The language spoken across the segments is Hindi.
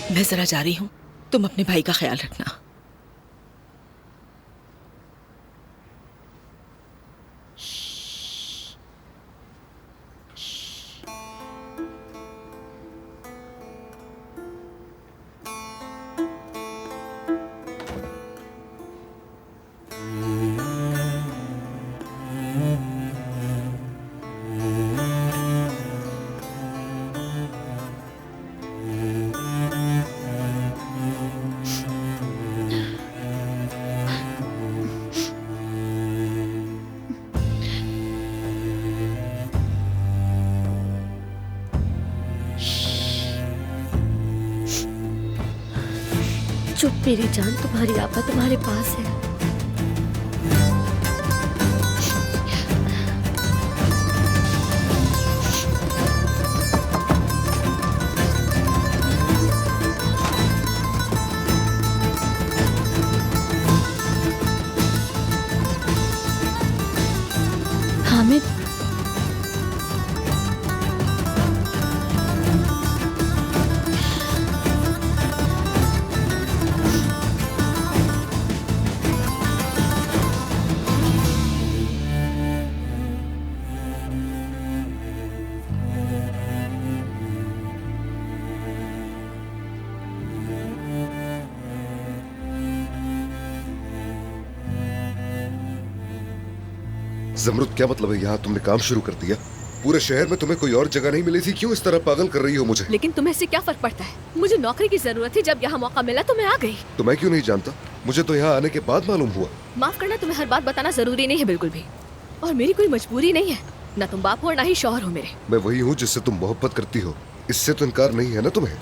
मैं जरा जा रही हूँ, तुम अपने भाई का ख्याल रखना। चुप मेरी जान, तुम्हारी आपा तुम्हारे पास है। हामिद, जमरुद, क्या मतलब है यहाँ तुमने काम शुरू कर दिया? पूरे शहर में तुम्हें कोई और जगह नहीं मिली थी, क्यों इस तरह पागल कर रही हो मुझे? लेकिन तुम्हें इससे क्या फर्क पड़ता है? मुझे नौकरी की जरूरत थी, जब यहाँ मौका मिला तो मैं आ गई। तो मैं क्यों नहीं जानता? मुझे तो यहाँ आने के बाद मालूम हुआ। माफ करना, तुम्हें हर बात बताना जरूरी नहीं है बिल्कुल भी, और मेरी कोई मजबूरी नहीं है। न तुम बाप हो और न ही शौहर हो मेरे। मैं वही हूँ जिससे तुम मोहब्बत करती हो, इससे तो इनकार नहीं है ना तुम्हें?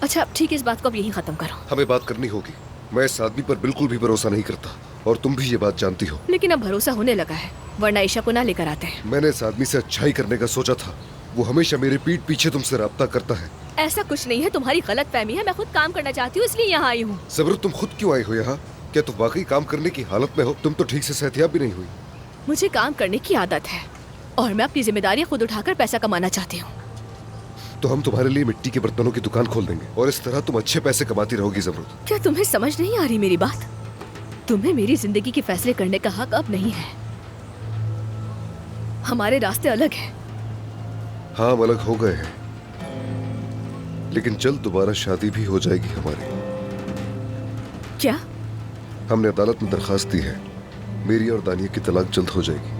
अच्छा अब ठीक है, इस बात को अब यहीं खत्म करो। हमें बात करनी होगी। मैं इस आदमी पर बिल्कुल भी भरोसा नहीं करता, और तुम भी ये बात जानती हो। लेकिन अब भरोसा होने लगा है, वरना ईशा को ना लेकर आते हैं। मैंने इस आदमी से अच्छाई करने का सोचा था, वो हमेशा मेरे पीठ पीछे तुमसे राब्ता करता है। ऐसा कुछ नहीं है, तुम्हारी गलत फहमी है। मैं खुद काम करना चाहती हूँ, इसलिए यहाँ आई हूँ। जबरत, तुम खुद क्यों आई हो यहाँ? क्या तुम वाकई काम करने की हालत में हो? तुम तो ठीक से सेहतियाब भी नहीं हुई। मुझे काम करने की आदत है, और मैं अपनी जिम्मेदारियाँ खुद उठाकर पैसा कमाना चाहती हूँ। तो हम तुम्हारे लिए मिट्टी के बर्तनों की दुकान खोल देंगे, और इस तरह तुम अच्छे पैसे कमाती रहोगी। जबरत, क्या तुम्हें समझ नहीं आ रही मेरी बात? तुम्हें मेरी जिंदगी के फैसले करने का हक अब नहीं है। हमारे रास्ते अलग हैं। हाँ, हम अलग हो गए हैं, लेकिन जल्द दोबारा शादी भी हो जाएगी हमारी। क्या? हमने अदालत में दरखास्त दी है, मेरी और दानिया की तलाक जल्द हो जाएगी,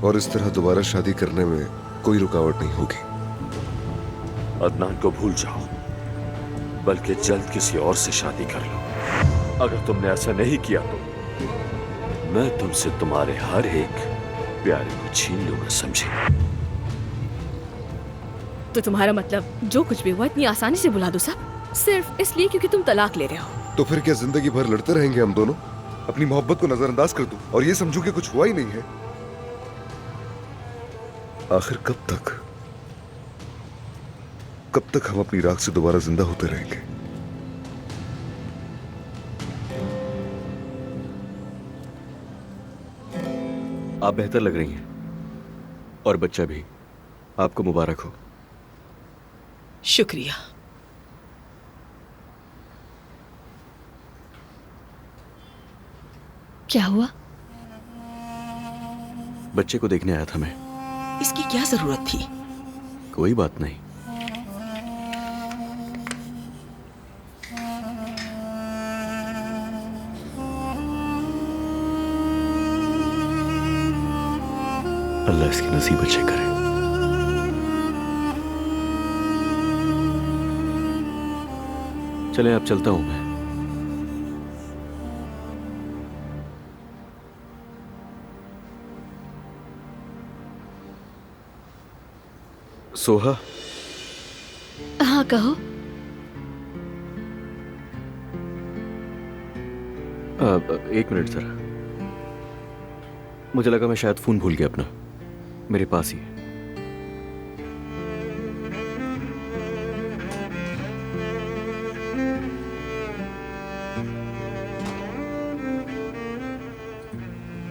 और इस तरह दोबारा शादी करने में कोई रुकावट नहीं होगी। अदनान को भूल जाओ, बल्कि जल्द किसी और से शादी कर लो। अगर तुमने ऐसा नहीं किया तो मैं तुमसे तुम्हारे हर एक प्यारे को छीन लूंगा, समझे? तो तुम्हारा मतलब जो कुछ भी हुआ इतनी आसानी से भुला दो सब, सिर्फ इसलिए क्योंकि तुम तलाक ले रहे हो? तो फिर क्या जिंदगी भर लड़ते रहेंगे हम दोनों? अपनी मोहब्बत को नजरअंदाज कर दूं और ये समझूं कि कुछ हुआ ही नहीं है? आखिर कब तक हम अपनी राख से दोबारा जिंदा होते रहेंगे? आप बेहतर लग रही हैं, और बच्चा भी। आपको मुबारक हो। शुक्रिया। क्या हुआ? बच्चे को देखने आया था मैं। इसकी क्या जरूरत थी? कोई बात नहीं। अल्लाह इसकी नसीब अच्छे करे। चले, अब चलता हूं मैं। सोहा। हाँ कहो। एक मिनट जरा, मुझे लगा मैं शायद फोन भूल गया अपना, मेरे पास ही है।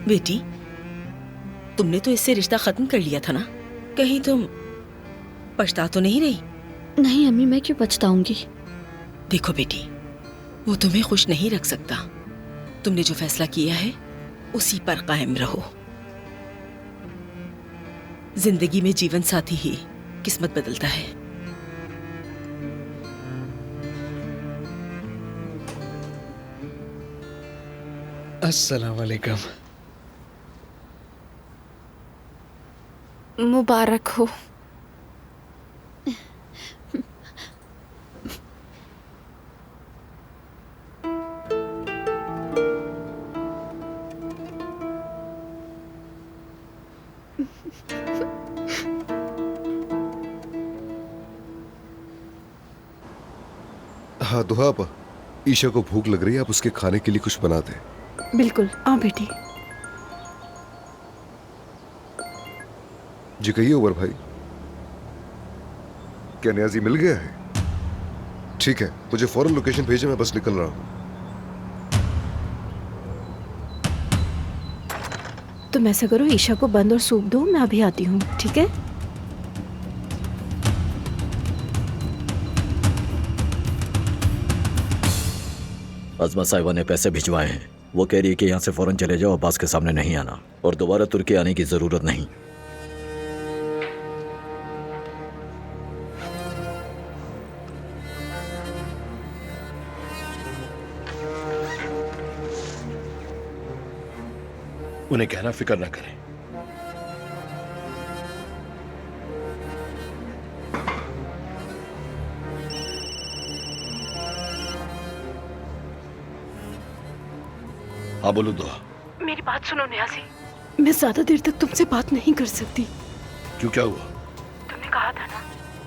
बेटी, तुमने तो इससे रिश्ता खत्म कर लिया था ना? कहीं तुम पछता तो नहीं रही? नहीं अम्मी, मैं क्यों पछताऊंगी? देखो बेटी, वो तुम्हें खुश नहीं रख सकता। तुमने जो फैसला किया है उसी पर कायम रहो। जिंदगी में जीवन साथी ही किस्मत बदलता है। अस्सलाम वालेकुम। मुबारक हो। हाँ दुआ आपा, ईशा को भूख लग रही है, आप उसके खाने के लिए कुछ बना दें। बिल्कुल, आओ बेटी। जी कहिए उमर भाई, क्या न्याजी मिल गया है? ठीक है, मुझे फौरन लोकेशन भेजें, मैं बस निकल रहा हूं। तुम ऐसा करो, ईशा को बंद और सूप दो, मैं अभी आती हूँ, ठीक है? अज़मा साहिबा ने पैसे भिजवाए हैं। वो कह रही है कि यहाँ से फौरन चले जाओ, अब्बास के सामने नहीं आना और दोबारा तुर्की आने की जरूरत नहीं। उन्हें कहना फिक्र न करें। हाँ बोलो दुआ। मेरी बात सुनो न्याजी, मैं ज्यादा देर तक तुमसे बात नहीं कर सकती। क्यों, क्या हुआ? तुमने कहा था ना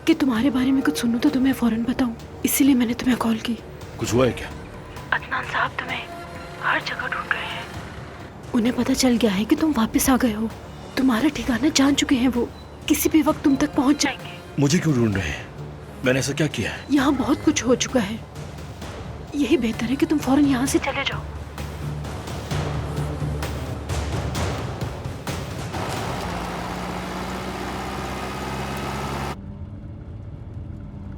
कि तुम्हारे बारे में कुछ सुनूं तो तुम्हें फौरन बताऊं, इसीलिए मैंने तुम्हें कॉल की। कुछ हुआ है क्या? अदनान साहब तुम्हें हर जगह ढूंढ रहे हैं। उन्हें पता चल गया है कि तुम वापस आ गए हो। तुम्हारा ठिकाना जान चुके हैं वो। किसी भी वक्त तुम तक पहुंच जाएंगे। मुझे क्यों ढूंढ रहे हैं? मैंने ऐसा क्या किया है? यहाँ बहुत कुछ हो चुका है। यही बेहतर है कि तुम फौरन यहाँ से चले जाओ।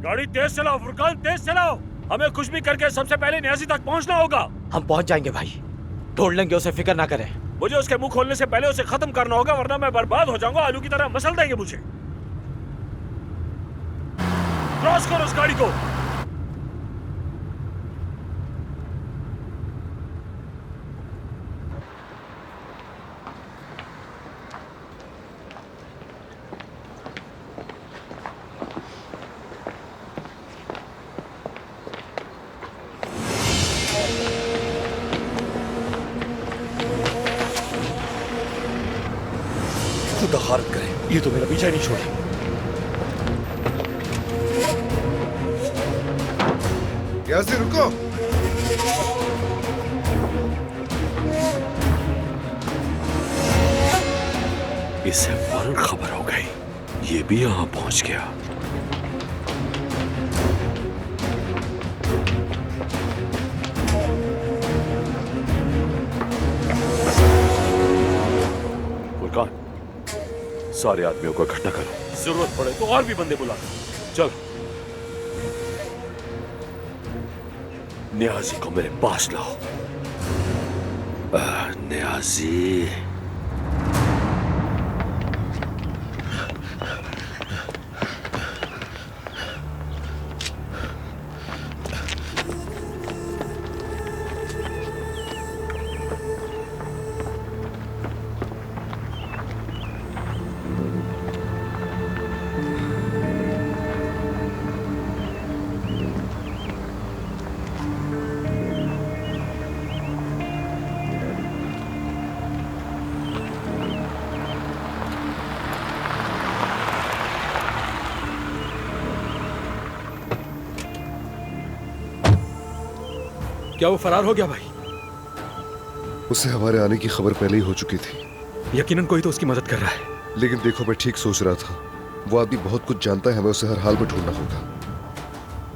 गाड़ी तेज चलाओ फुरकान, तेज चलाओ। हमें कुछ भी करके सबसे पहले न्याजी तक पहुंचना होगा। हम पहुंच जाएंगे भाई, ढूंढ लेंगे उसे, फिक्र ना करें। मुझे उसके मुंह खोलने से पहले उसे खत्म करना होगा, वरना मैं बर्बाद हो जाऊंगा। आलू की तरह मसल देंगे मुझे। क्रॉस करो उस गाड़ी को। खुदा खारत करे, ये तो मेरा पीछा ही नहीं छोड़े। यासीर रुको। इससे फौरन खबर हो गई, ये भी यहाँ पहुंच गया। फुरकान, सारे आदमियों को इकट्ठा करो, जरूरत पड़े तो और भी बंदे बुला लो। चलो, न्याजी को मेरे पास लाओ। न्याजी, क्या वो फरार हो गया भाई? उसे हमारे आने की खबर पहले ही हो चुकी थी। यकीनन कोई तो उसकी मदद कर रहा है। लेकिन देखो, मैं ठीक सोच रहा था, वो आदमी बहुत कुछ जानता है, हमें उसे हर हाल में ढूंढना होगा।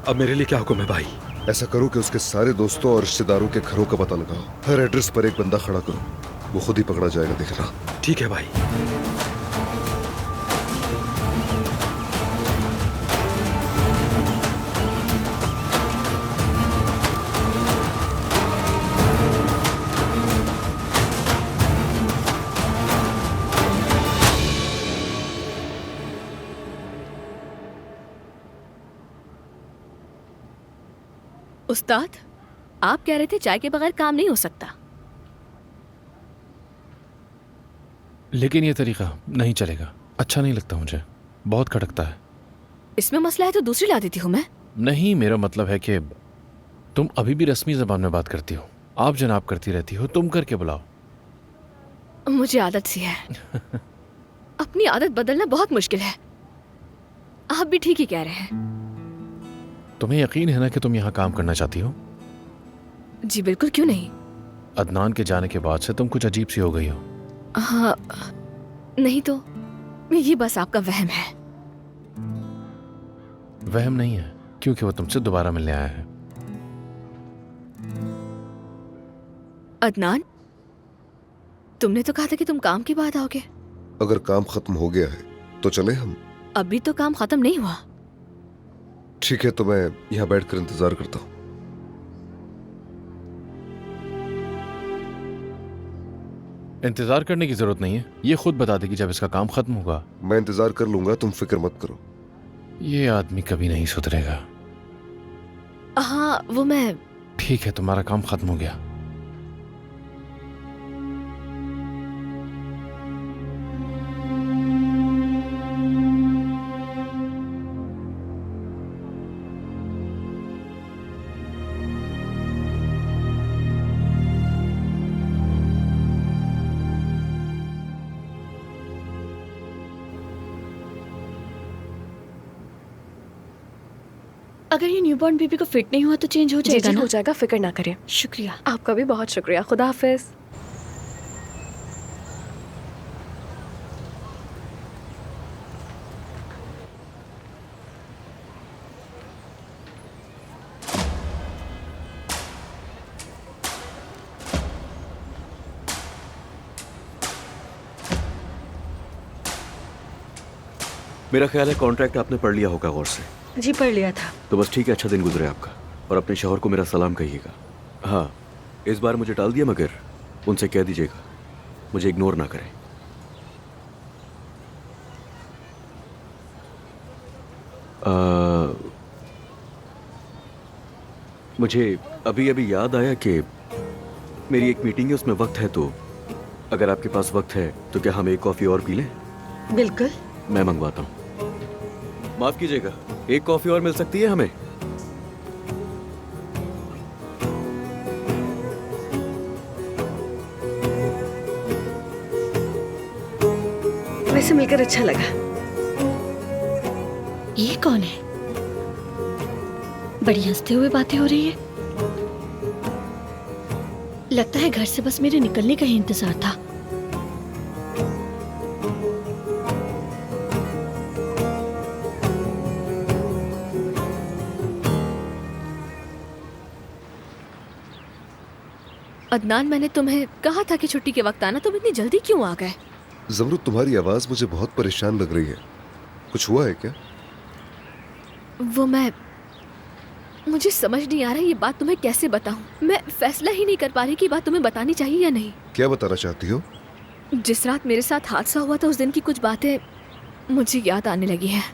अब मेरे लिए क्या हुक्म है भाई? ऐसा करो कि उसके सारे दोस्तों और रिश्तेदारों के घरों का पता लगाओ। हर एड्रेस पर एक बंदा खड़ा करो, वो खुद ही पकड़ा जाएगा, देखना। ठीक है भाई। उस्ताद, आप कह रहे थे चाय के बगैर काम नहीं हो सकता। लेकिन ये तरीका नहीं चलेगा, अच्छा नहीं लगता मुझे, बहुत खटकता है। इसमें मसला है तो दूसरी ला देती हूँ मैं। नहीं, मेरा मतलब है कि तुम अभी भी रस्मी जबान में बात करती हो, आप जनाब करती रहती हो, तुम करके बुलाओ। मुझे आदत सी है। अपनी आदत बदलना बहुत मुश्किल है। आप भी ठीक ही कह रहे हैं। तुम्हें यकीन है ना कि तुम यहाँ काम करना चाहती हो? जी बिल्कुल, क्यों नहीं। अदनान के जाने के बाद से तुम कुछ अजीब सी हो गई हो। हाँ, नहीं तो ये बस आपका वहम है। वहम नहीं है, क्योंकि वो तुमसे दोबारा मिलने आया है। अदनान, तुमने तो कहा था कि तुम काम के बाद आओगे। अगर काम खत्म हो गया है तो चले हम। अभी तो काम खत्म नहीं हुआ। ठीक है, तो मैं यहाँ बैठकर इंतजार करता हूँ। इंतजार करने की जरूरत नहीं है, ये खुद बता देगी जब इसका काम खत्म होगा। मैं इंतजार कर लूंगा, तुम फिक्र मत करो। ये आदमी कभी नहीं सुधरेगा। हाँ, वो मैं। ठीक है, तुम्हारा काम खत्म हो गया। अगर ये न्यूबॉर्न बेबी को फिट नहीं हुआ तो चेंज हो जाएगा ना? हो जाएगा, फिक्र ना करें। शुक्रिया। आपका भी बहुत शुक्रिया। खुदा हाफिज। मेरा ख्याल है कॉन्ट्रैक्ट आपने पढ़ लिया होगा गौर से। जी पढ़ लिया था। तो बस ठीक है, अच्छा दिन गुजरे आपका, और अपने शौहर को मेरा सलाम कहिएगा। हाँ, इस बार मुझे टाल दिया, मगर उनसे कह दीजिएगा मुझे इग्नोर ना करें। मुझे अभी अभी याद आया कि मेरी एक मीटिंग है, उसमें वक्त है, तो अगर आपके पास वक्त है तो क्या हम एक कॉफ़ी और पी लें? बिल्कुल। मैं मंगवाता हूँ। माफ कीजिएगा, एक कॉफी और मिल सकती है हमें? वैसे मिलकर अच्छा लगा। ये कौन है? बड़ी हंसते हुए बातें हो रही है। लगता है घर से बस मेरे निकलने का ही इंतजार था। अदनान, मैंने तुम्हें कहा था कि छुट्टी के वक्त आना, तुम इतनी जल्दी क्यों आ गए? ज़मरुद, तुम्हारी आवाज मुझे बहुत परेशान लग रही है। कुछ हुआ है क्या? वो मुझे समझ नहीं आ रहा ये बात तुम्हें कैसे बताऊं। मैं फैसला ही नहीं कर पा रही कि बात तुम्हें बतानी चाहिए या नहीं। क्या बताना चाहती हो? जिस रात मेरे साथ हादसा हुआ था, उस दिन की कुछ बातें मुझे याद आने लगी हैं।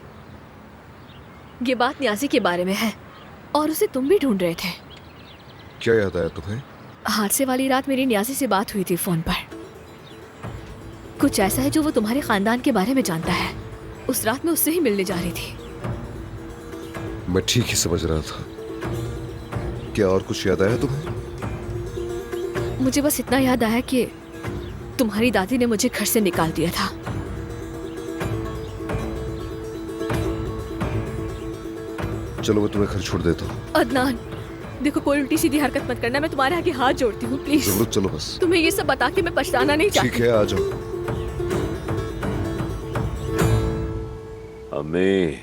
ये बात न्याजी के बारे में है, और उसे तुम भी ढूंढ रहे थे। क्या याद आया तुम्हें? हादसे वाली रात मेरी न्याजी से बात हुई थी फोन पर। कुछ ऐसा है जो वो तुम्हारे खानदान के बारे में जानता है। उस रात मैं उससे ही मिलने जा रही थी। मैं ठीक ही समझ रहा था। क्या और कुछ याद आया तुम्हें? मुझे बस इतना याद आया कि तुम्हारी दादी ने मुझे घर से निकाल दिया था। चलो मैं तुम्हें घर छोड़ देता हूँ। अदनान, देखो कोई उल्टी सीधी हरकत मत करना, मैं तुम्हारे आगे हाथ जोड़ती हूँ, प्लीज। ज़मरुद चलो बस। तुम्हें ये सब बता के मैं पछताना नहीं चाहती। ठीक है, आ जाओ। हमें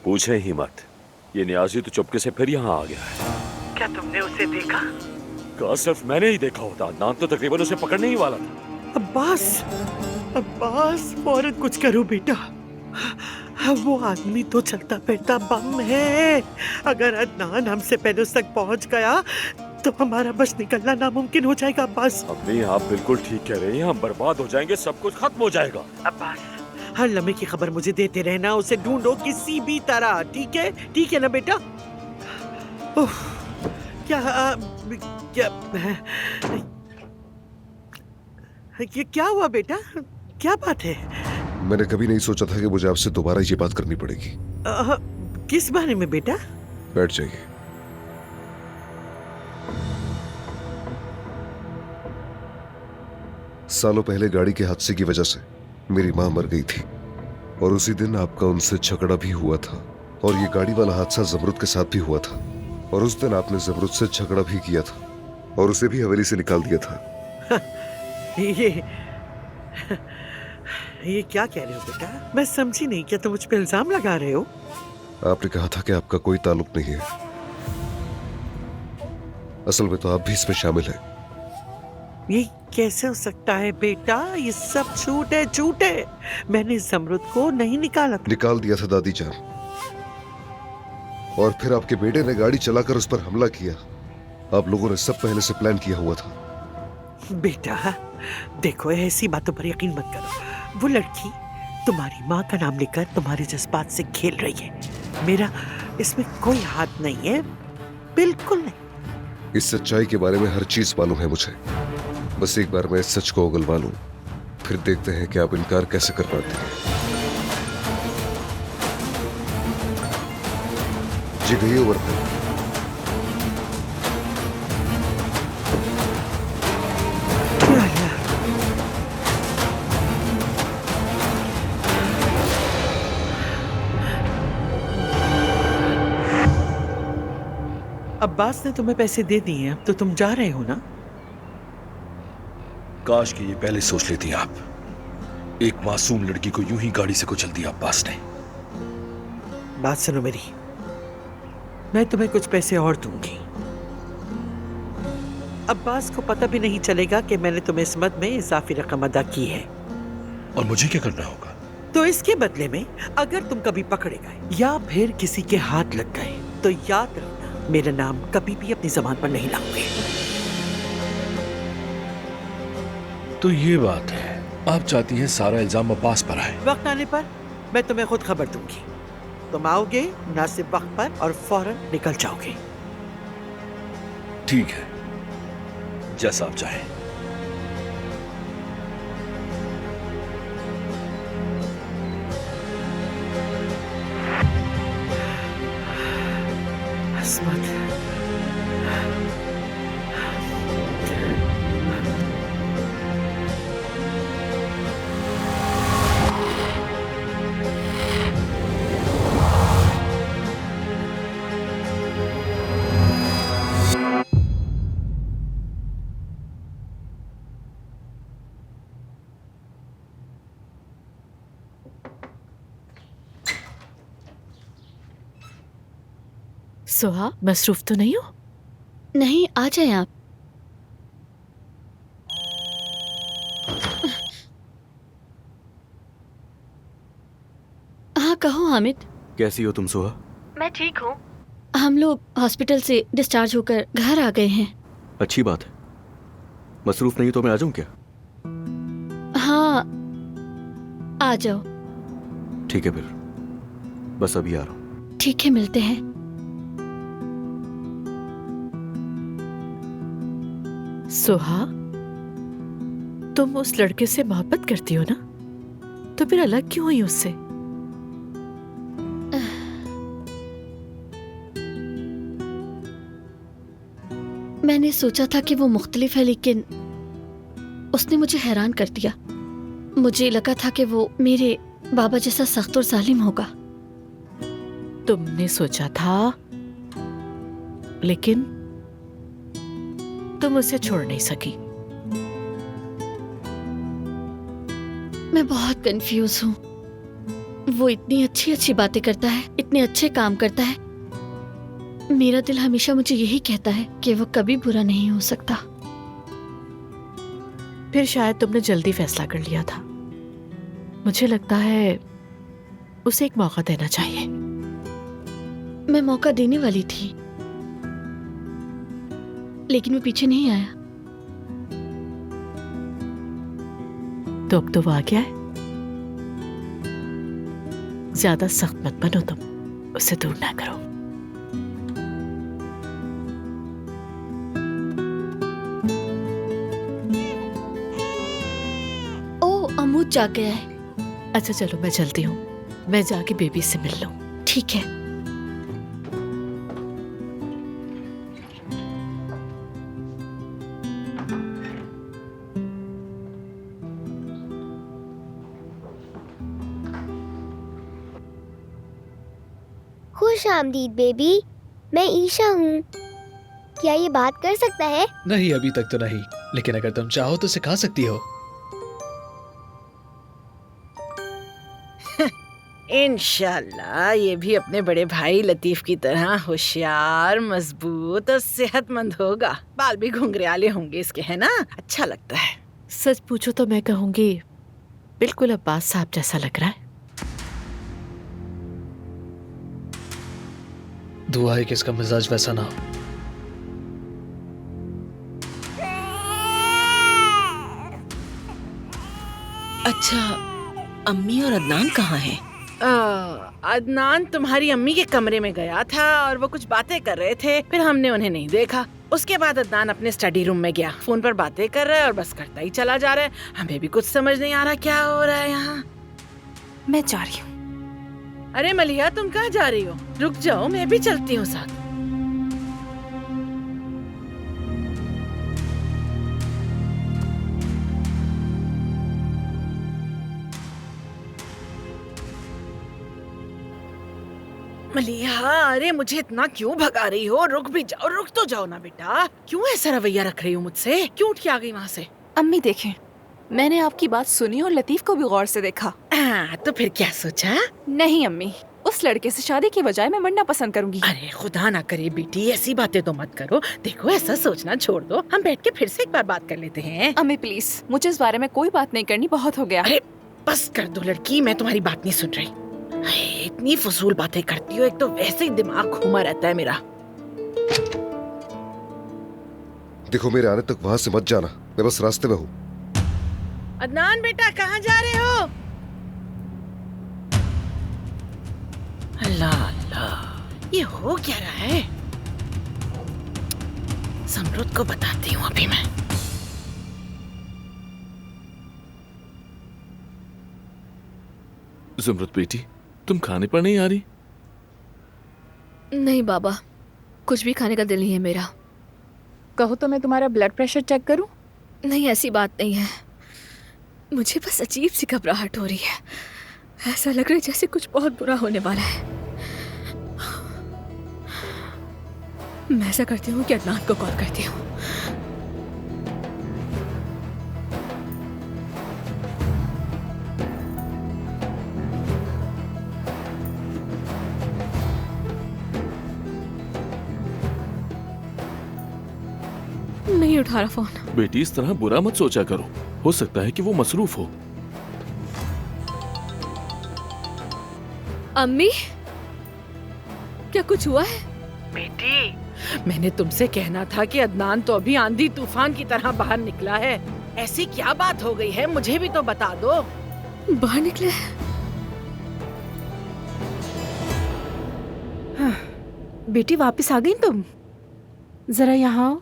पूछे ही मत, ये न्याजी तो चुपके से फिर यहाँ आ गया है। क्या तुमने उसे देखा? कहा सिर्फ मैंने ही देखा होता, नाम तो तकरीबन उसे पकड़ने ही वाला था। अब्बास, अब्बास फौरन कुछ करो बेटा। वो आदमी तो चलता फिरता बम है। अगर अदनान हमसे पहले उस तक पहुंच गया तो हमारा बच निकलना नामुमकिन हो जाएगा। अब्बास, अम्मी आप बिल्कुल ठीक कह रही हैं, हम बर्बाद हो जाएंगे, सब कुछ खत्म हो जाएगा। अब्बास, हर लम्हे की खबर मुझे देते रहना, उसे ढूंढो किसी भी तरह, ठीक है? ठीक है ना बेटा? ओह, क्या क्या हुआ बेटा? क्या बात है? मैंने कभी नहीं सोचा था कि मुझे आपसे दोबारा ये बात करनी पड़ेगी। किस बारे में बेटा? बैठ जाइए। सालों पहले गाड़ी के हादसे की वजह से मेरी मां मर गई थी और उसी दिन आपका उनसे झगड़ा भी हुआ था और ये गाड़ी वाला हादसा जमरुद के साथ भी हुआ था और उस दिन आपने जमरुद से झगड़ा भी किया था और उसे भी हवेली से निकाल दिया था। ये क्या कह रहे हो बेटा? मैं समझी नहीं। क्या तुम मुझ पे इल्जाम लगा रहे हो? आपने कहा था कि आपका कोई ताल्लुक नहीं है। असल में तो आप भी इसमें शामिल हैं। ये कैसे हो सकता है बेटा? ये सब झूठ है, झूठ है। मैंने जमरुद को नहीं निकाला था। निकाल दिया था दादी जान, और फिर आपके बेटे ने गाड़ी चलाकर उस पर हमला किया। आप लोगों ने सब पहले से प्लान किया हुआ था। बेटा देखो, ऐसी बातों पर यकीन मत करो। वो लड़की तुम्हारी माँ का नाम लेकर तुम्हारे जज्बात से खेल रही है। मेरा इसमें कोई हाथ नहीं है, बिल्कुल नहीं। इस सच्चाई के बारे में हर चीज मालूम है मुझे। बस एक बार मैं इस सच को उगलवा लूं, फिर देखते हैं कि आप इनकार कैसे कर पाते हैं। जी गई ओवर पर। अब्बास ने तुम्हें पैसे दे दिए हैं, तो तुम जा रहे हो ना? काश कि ये पहले सोच लेती आप। एक मासूम लड़की को यूं ही गाड़ी से कुचल दिया अब्बास ने। बात सुनो मेरी, मैं तुम्हें कुछ पैसे और दूंगी। अब्बास को पता भी नहीं चलेगा कि मैंने तुम्हें इस मद में इजाफी रकम अदा की है। और मुझे क्या करना होगा? तो इसके बदले में अगर तुम कभी पकड़े गए या फिर किसी के हाथ लग गए तो याद रखना, मेरा नाम कभी भी अपनी जबान पर नहीं लाओगे। तो ये बात है, आप चाहती हैं सारा इल्जाम अब्बास पर आए? वक्त आने पर मैं तुम्हें खुद खबर दूंगी। तुम आओगे मुनासिब वक्त पर और फौरन निकल जाओगे। ठीक है, जैसा आप चाहें। अस्मत, सुहा, मसरूफ तो नहीं हो? नहीं, आ जाए आप। हाँ कहो हामिद। कैसी हो तुम सुहा? मैं ठीक हूँ। हम लोग हॉस्पिटल से डिस्चार्ज होकर घर आ गए हैं। अच्छी बात है। मसरूफ नहीं तो मैं आ जाऊं क्या? हाँ आ जाओ। ठीक है, फिर बस अभी आ रहा हूँ। ठीक है, मिलते हैं। सुहा, तुम उस लड़के से मोहब्बत करती हो ना, तो फिर अलग क्यों हुई उससे? मैंने सोचा था कि वो मुख्तलिफ है, लेकिन उसने मुझे हैरान कर दिया। मुझे लगा था कि वो मेरे बाबा जैसा सख्त और जालिम होगा। तुमने सोचा था, लेकिन तुम उसे छोड़ नहीं सकी। मैं बहुत कंफ्यूज हूँ। वो इतनी अच्छी अच्छी बातें करता है, इतने अच्छे काम करता है। मेरा दिल हमेशा मुझे यही कहता है कि वो कभी बुरा नहीं हो सकता। फिर शायद तुमने जल्दी फैसला कर लिया था। मुझे लगता है उसे एक मौका देना चाहिए। मैं मौका देने वाली थी, लेकिन वो पीछे नहीं आया। तो अब तो वो आ गया है। ज्यादा सख्त मत बनो तुम, उसे दूर ना करो। खुद जाग गया है। अच्छा चलो मैं चलती हूँ, मैं जाके बेबी से मिल लूँ। ठीक है। खुश आमदीद बेबी, मैं ईशा हूँ। क्या ये बात कर सकता है? नहीं, अभी तक तो नहीं, लेकिन अगर तुम चाहो तो सिखा सकती हो। इंशाल्लाह ये भी अपने बड़े भाई लतीफ की तरह होशियार, मजबूत और सेहतमंद होगा। बाल भी घुंघराले होंगे इसके, है ना? अच्छा लगता है। सच पूछो तो मैं कहूँगी बिल्कुल अब्बास साहब जैसा लग रहा है। दुआ है कि इसका मिजाज वैसा ना हो। अच्छा, अम्मी और अदनान कहाँ हैं? अदनान तुम्हारी अम्मी के कमरे में गया था और वो कुछ बातें कर रहे थे, फिर हमने उन्हें नहीं देखा। उसके बाद अदनान अपने स्टडी रूम में गया, फोन पर बातें कर रहा है और बस करता ही चला जा रहा है। हमें भी कुछ समझ नहीं आ रहा क्या हो रहा है यहाँ। मैं जा रही हूँ। अरे मलिया, तुम कहाँ जा रही हो? रुक जाओ, मैं भी चलती हूँ साथ। मलिया, अरे मुझे इतना क्यों भगा रही हो? रुक भी जाओ, रुक तो जाओ ना बेटा। क्यों ऐसा रवैया रख रही हो मुझसे? क्यों उठ के आ गई वहाँ से? अम्मी देखें, मैंने आपकी बात सुनी और लतीफ को भी गौर से देखा। तो फिर क्या सोचा? नहीं अम्मी, उस लड़के से शादी की बजाय मैं मरना पसंद करूंगी। अरे खुदा ना करे बेटी, ऐसी बातें तो मत करो। देखो, ऐसा सोचना छोड़ दो, हम बैठ के फिर से एक बार बात कर लेते हैं। अम्मी प्लीज, मुझे इस बारे में कोई बात नहीं करनी, बहुत हो गया। अरे बस कर दो लड़की, मैं तुम्हारी बात नहीं सुन रही। इतनी फजूल बातें करती हो, एक तो वैसे ही दिमाग घूमा रहता है मेरा। देखो, मेरे आने तक वहां से मत जाना, मैं बस रास्ते में हूँ। अदनान बेटा, कहाँ जा रहे हो? अल्लाह अल्लाह, ये हो क्या रहा है? समरुद को बताती हूँ अभी मैं। ज़ुमरुद बेटी, तुम खाने पर नहीं आ रही? नहीं बाबा, कुछ भी खाने का दिल नहीं है मेरा। कहो तो मैं तुम्हारा ब्लड प्रेशर चेक करूं? नहीं, ऐसी बात नहीं है। मुझे बस अजीब सी घबराहट हो रही है। ऐसा लग रहा है जैसे कुछ बहुत बुरा होने वाला है। मैं ऐसा करती हूँ कि अदनान को कॉल करती हूँ। नहीं उठा रहा फोन। बेटी, इस तरह बुरा मत सोचा करो, हो सकता है कि वो मसरूफ हो। अम्मी, क्या कुछ हुआ है? बेटी, मैंने तुमसे कहना था कि अदनान तो अभी आंधी तूफान की तरह बाहर निकला है। ऐसी क्या बात हो गई है, मुझे भी तो बता दो। बाहर निकला है? हाँ, बेटी वापस आ गई तुम? जरा यहाँ आओ।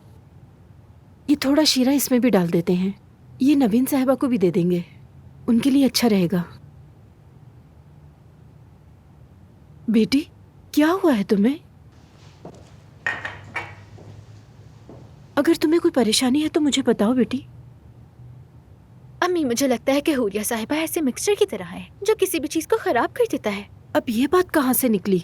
ये थोड़ा शीरा इसमें भी डाल देते हैं, ये नवीन साहिबा को भी दे देंगे, उनके लिए अच्छा रहेगा। बेटी, क्या हुआ है तुम्हें? अगर तुम्हें कोई परेशानी है तो मुझे बताओ बेटी। अम्मी, मुझे लगता है कि हुरिया साहिबा ऐसे मिक्सचर की तरह है जो किसी भी चीज को खराब कर देता है। अब ये बात कहाँ से निकली?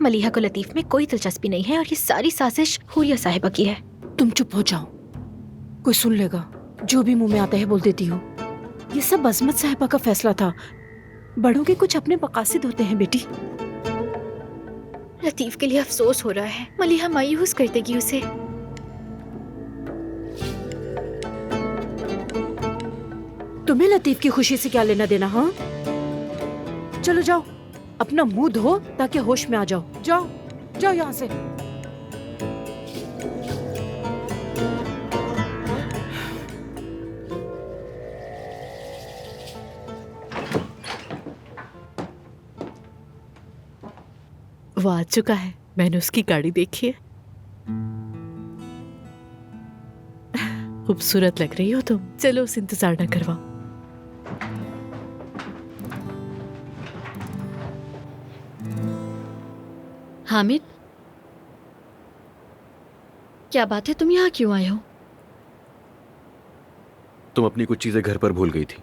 मलिहा को लतीफ में कोई दिलचस्पी नहीं है और ये सारी साजिश हुरिया साहिबा की है। तुम चुप हो जाओ, कोई सुन लेगा। जो भी मुंह में आता है बोल देती हो। ये सब अजमत साहिबा का फैसला था। बड़ों के कुछ अपने मकासद होते हैं बेटी। लतीफ के लिए अफसोस हो रहा है। मलिहा मायूस कर देगी उसे। तुम्हें लतीफ की खुशी से क्या लेना देना? हाँ, चलो जाओ, अपना मुंह धो ताकि होश में आ जाओ। जाओ जाओ यहाँ से। वो आ चुका है, मैंने उसकी गाड़ी देखी है। खूबसूरत लग रही हो तुम। चलो उस इंतजार न करवाओ। हामिद, क्या बात है, तुम यहाँ क्यों आए हो? तुम अपनी कुछ चीजें घर पर भूल गई थी,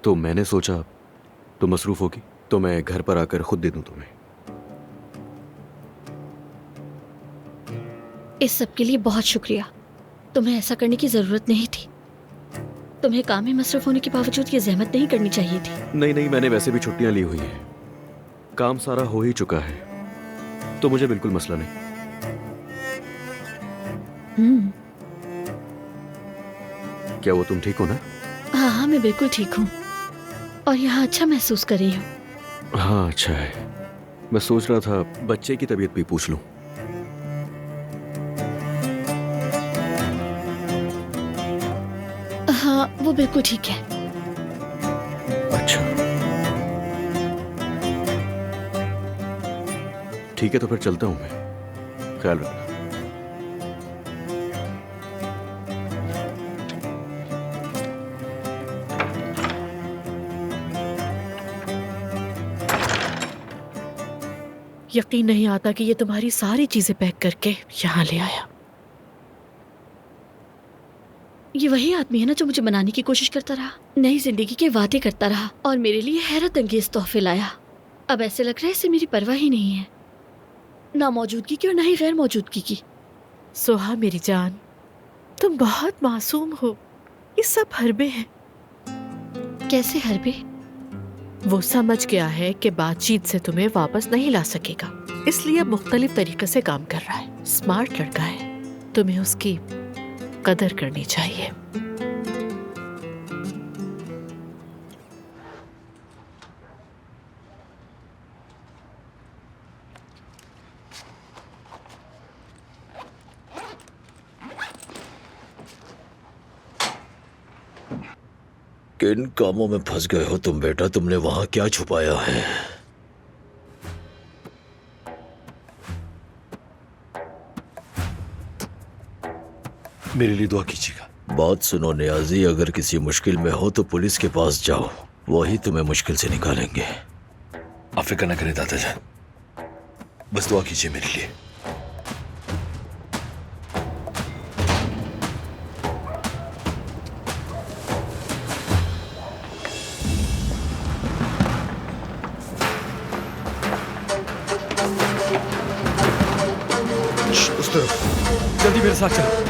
तो मैंने सोचा तुम मसरूफ होगी तो मैं घर पर आकर खुद दे दूं तुम्हें। इस सब के लिए बहुत शुक्रिया। तुम्हें ऐसा करने की जरूरत नहीं थी। तुम्हें काम में मसरूफ होने के बावजूद ये जहमत नहीं करनी चाहिए थी। नहीं, मैंने वैसे भी छुट्टियां ली हुई हैं। काम सारा हो ही चुका है, तो मुझे बिल्कुल मसला नहीं। क्या वो तुम ठीक हो ना? हाँ, मैं बिल्कुल ठीक हूँ और यहाँ अच्छा महसूस कर रही हूँ। हाँ, अच्छा है। मैं सोच रहा था बच्चे की तबीयत भी पूछ लूं। हाँ, वो बिल्कुल ठीक है। अच्छा, ठीक है, तो फिर चलता हूं मैं। ख्याल रखना। यकीन नहीं आता कि ये तुम्हारी सारी चीजें पैक करके यहाँ ले आया। ये वही आदमी है ना जो मुझे मनाने की कोशिश करता रहा, नई जिंदगी के वादे करता रहा और मेरे लिए हैरत अंगेज तोहफे लाया। अब ऐसे लग रहा है इसे मेरी परवाह ही नहीं है, ना मौजूदगी की और ना ही गैर मौजूदगी की। सोहा मेरी जान, तुम बहुत मासूम हो। ये सब हरबे हैं। कैसे हरबे? वो समझ गया है कि बातचीत से तुम्हें वापस नहीं ला सकेगा, इसलिए मुख्तलिफ तरीके से काम कर रहा है। स्मार्ट लड़का है, तुम्हें उसकी कदर करनी चाहिए। किन कामों में फंस गए हो तुम बेटा? तुमने वहां क्या छुपाया है? मेरे लिए दुआ कीजिएगा। बात सुनो नियाजी, अगर किसी मुश्किल में हो तो पुलिस के पास जाओ, वही तुम्हें मुश्किल से निकालेंगे। आप फिक्र न करें दादाजान, बस दुआ कीजिए मेरे लिए। उस तरफ जल्दी मेरे साथ चलो।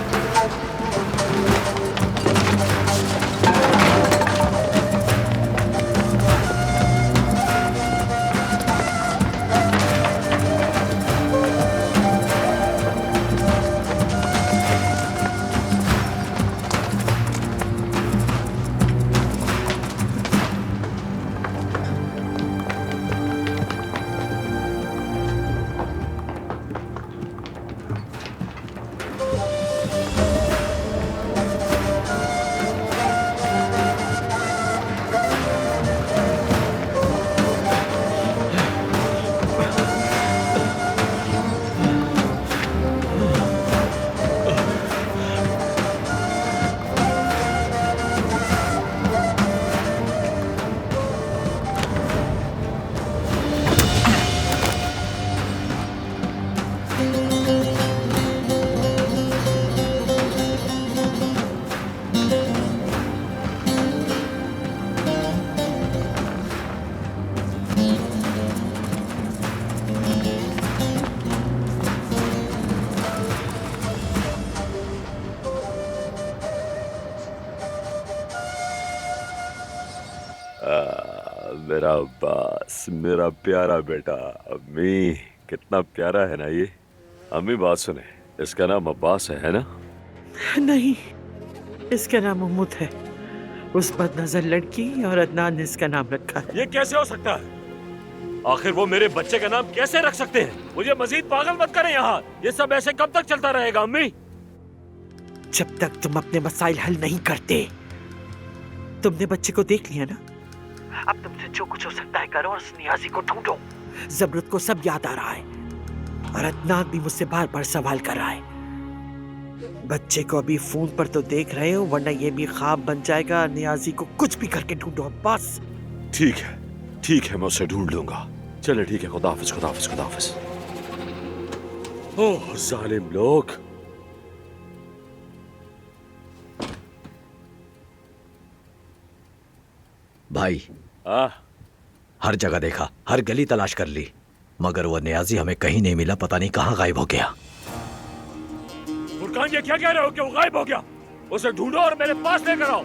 मेरा अब्बास, मेरा प्यारा बेटा। अम्मी, कितना प्यारा है ना ये। अम्मी बात सुने, इसका नाम अब्बास है ना? नहीं, इसका नाम उम्मुद है। उस बदनजर लड़की और अदनान ने इसका नाम रखा है। ये कैसे हो सकता है? आखिर वो मेरे बच्चे का नाम कैसे रख सकते हैं? मुझे मजीद पागल मत करें यहाँ। ये सब ऐसे कब तक चलता रहेगा अम्मी? जब तक तुम अपने मसाइल हल नहीं करते। तुमने बच्चे को देख लिया ना, अब तुमसे जो कुछ हो सकता है करो और उस नियाजी को ढूंढो। जबरत को सब याद आ रहा है और अदनान भी मुझसे बार बार सवाल कर रहा है। बच्चे को अभी फोन पर तो देख रहे हो, वरना ये भी ख्वाब बन जाएगा। नियाजी को कुछ भी करके ढूंढो अब्बास। ठीक है, मैं उसे ढूंढ लूंगा। चले ठीक है, खुदा हाफिज, खुदा हाफिज, खुदा हाफिज। ओह जालिम लोग। भाई हर जगह देखा, हर गली तलाश कर ली, मगर वो नियाजी हमें कहीं नहीं मिला। पता नहीं कहाँ गायब हो गया। फुरकान, ये क्या कह रहे हो कि वो गायब हो गया? उसे ढूंढो और मेरे पास लेकर आओ।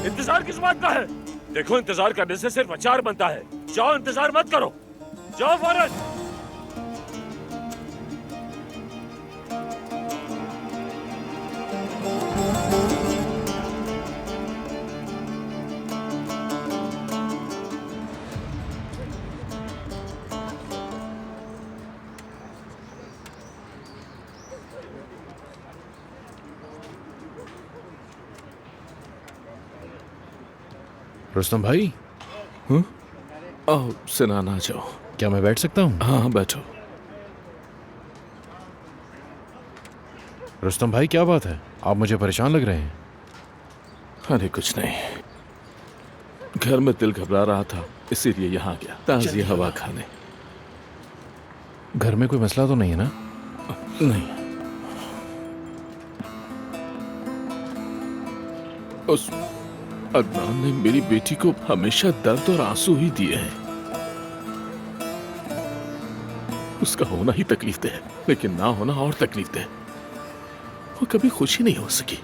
इंतजार किस बात का है? देखो, इंतजार करने से सिर्फ अचार बनता है। जाओ, इंतजार मत करो, जाओ फौरन। रुस्तम भाई। आओ सिनान, आ जाओ। क्या मैं बैठ सकता हूँ? हाँ बैठो। रुस्तम भाई, क्या बात है? आप मुझे परेशान लग रहे हैं। अरे कुछ नहीं, घर में दिल घबरा रहा था, इसीलिए यहाँ गया ताज़ी हवा खाने। घर में कोई मसला तो नहीं है ना? नहीं। उस अदनान ने मेरी बेटी को हमेशा दर्द और आंसू ही दिए हैं। उसका होना ही तकलीफ दे, लेकिन ना होना और तकलीफ दे। वो कभी खुशी नहीं हो सकी।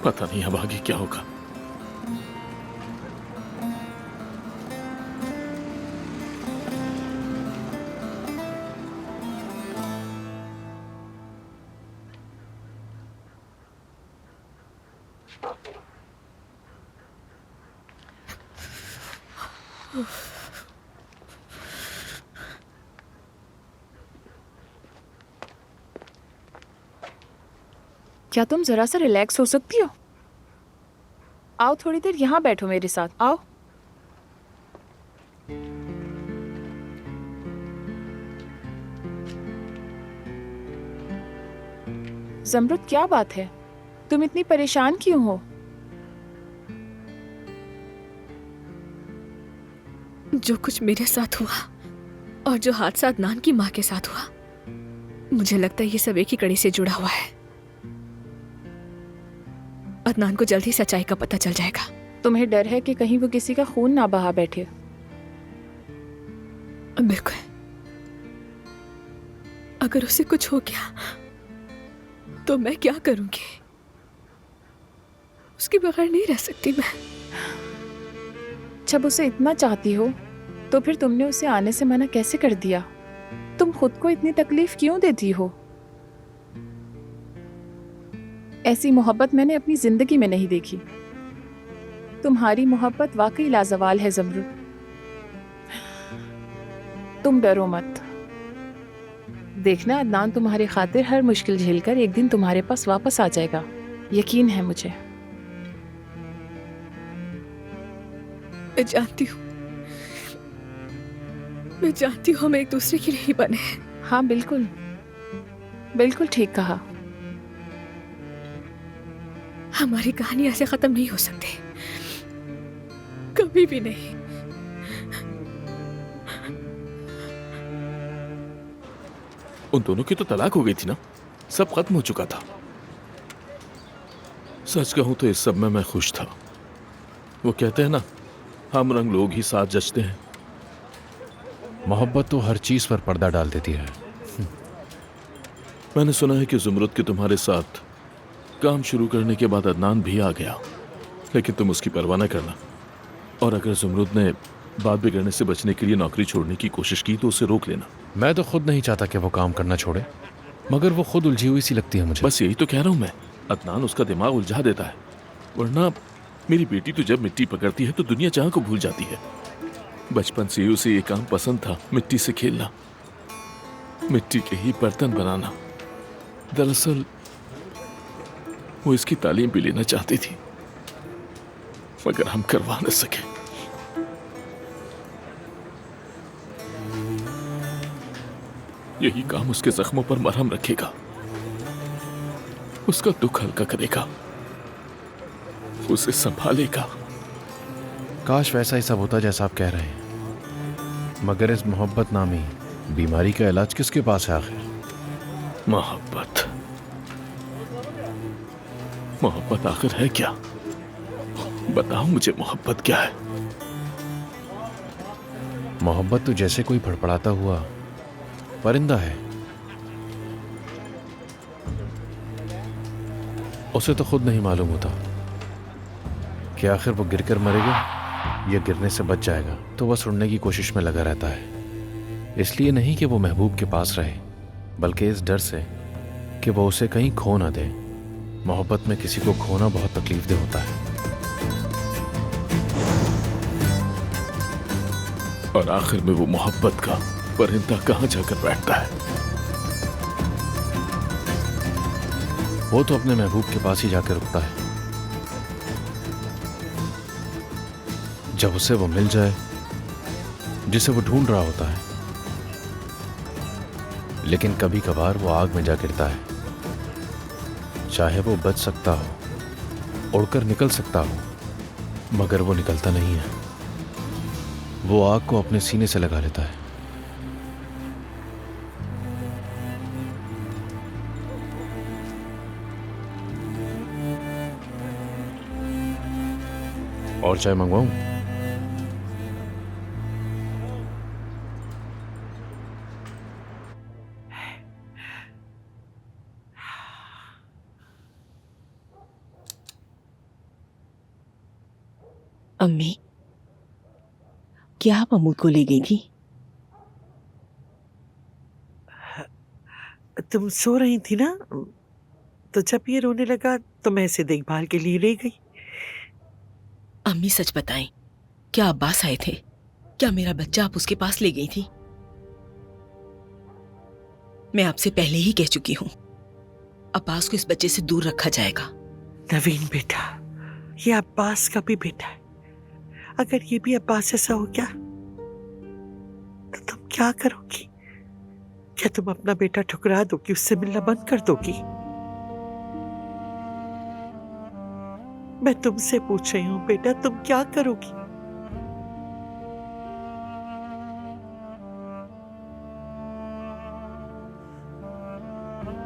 पता नहीं अब आगे क्या होगा। क्या तुम जरा सा रिलैक्स हो सकती हो? आओ थोड़ी देर यहाँ बैठो मेरे साथ, आओ। ज़मरुद, क्या बात है? तुम इतनी परेशान क्यों हो? जो कुछ मेरे साथ हुआ और जो हादसा अदनान की माँ के साथ हुआ, मुझे लगता है ये सब एक ही कड़ी से जुड़ा हुआ है। अदनान को जल्द ही सच्चाई का पता चल जाएगा। तुम्हें डर है कि कहीं वो किसी का खून ना बहा बैठे? बिल्कुल। अगर उसे कुछ हो गया तो मैं क्या करूंगी? उसके बगैर नहीं रह सकती मैं। जब उसे इतना चाहती हो तो फिर तुमने उसे आने से मना कैसे कर दिया? तुम खुद को इतनी तकलीफ क्यों देती हो? ऐसी मोहब्बत मैंने अपनी जिंदगी में नहीं देखी। तुम्हारी मोहब्बत वाकई लाजवाल है ज़मरुद। तुम डरो मत। देखना, अदनान तुम्हारी खातिर हर मुश्किल झेलकर एक दिन तुम्हारे पास वापस आ जाएगा, यकीन है मुझे। मैं जानती हूँ, मैं जानती हूँ हम एक दूसरे के लिए ही बने हैं। हाँ बिल्कुल, बिल्कुल ठीक कहा। हमारी कहानी ऐसे खत्म नहीं हो सकती, कभी भी नहीं। उन दोनों की तो तलाक हो गई थी ना, सब खत्म हो चुका था। सच कहूं तो इस सब में मैं खुश था। वो कहते हैं ना, हम रंग लोग ही साथ जचते हैं। मोहब्बत तो हर चीज पर पर्दा डाल देती है। मैंने सुना है कि ज़मरुद के तुम्हारे साथ काम शुरू करने के बाद अदनान भी आ गया, लेकिन तुम उसकी परवाह न करना। और अगर ज़मरुद ने बात बिगड़ने से बचने के लिए नौकरी छोड़ने की कोशिश की तो उसे रोक लेना। मैं तो खुद नहीं चाहता कि वो काम करना छोड़े, मगर वो खुद उलझी हुई सी लगती है मुझे। बस यही तो कह रहा हूँ मैं, अदनान उसका दिमाग उलझा देता है। वरना मेरी बेटी तो जब मिट्टी पकड़ती है तो दुनिया जहां को भूल जाती है। बचपन से ही उसे ये काम पसंद था, मिट्टी से खेलना, मिट्टी के ही बर्तन बनाना। दरअसल वो इसकी तालीम भी लेना चाहती थी, मगर हम करवा न सके। यही काम उसके जख्मों पर मरहम रखेगा, उसका दुख हल्का करेगा, उसे संभालेगा। काश वैसा ही सब होता जैसा आप कह रहे हैं, मगर इस मोहब्बत नामी बीमारी का इलाज किसके पास है आखिर? मोहब्बत, मोहब्बत आखिर है क्या? बताओ मुझे, मोहब्बत क्या है? मोहब्बत तो जैसे कोई फड़फड़ाता हुआ परिंदा है। उसे तो खुद नहीं मालूम होता कि आखिर वो गिरकर मरेगा या गिरने से बच जाएगा, तो बस उड़ने की कोशिश में लगा रहता है। इसलिए नहीं कि वो महबूब के पास रहे, बल्कि इस डर से कि वो उसे कहीं खो ना दे। मोहब्बत में किसी को खोना बहुत तकलीफदेह होता है। और आखिर में वो मोहब्बत का परिंदा कहां जाकर बैठता है? वो तो अपने महबूब के पास ही जाकर रुकता है। जब उसे वो मिल जाए जिसे वो ढूंढ रहा होता है। लेकिन कभी कभार वो आग में जा गिरता है। चाहे वो बच सकता हो, उड़कर निकल सकता हो, मगर वो निकलता नहीं है। वो आग को अपने सीने से लगा लेता है। और चाय मंगवाऊं? अम्मी, क्या आप अमूल को ले गई थी? तुम सो रही थी ना, तो जब ये रोने लगा तो मैं इसे देखभाल के लिए ले गई। अम्मी सच बताएं, क्या अब्बास आए थे? क्या मेरा बच्चा आप उसके पास ले गई थी? मैं आपसे पहले ही कह चुकी हूं, अब्बास को इस बच्चे से दूर रखा जाएगा। नवीन बेटा, ये अब्बास का भी बेटा है। अगर ये भी अब्बास जैसा हो गया तो तुम क्या करोगी? क्या तुम अपना बेटा ठुकरा दोगी, उससे मिलना बंद कर दोगी? मैं तुमसे पूछ रही हूं बेटा, तुम क्या करोगी?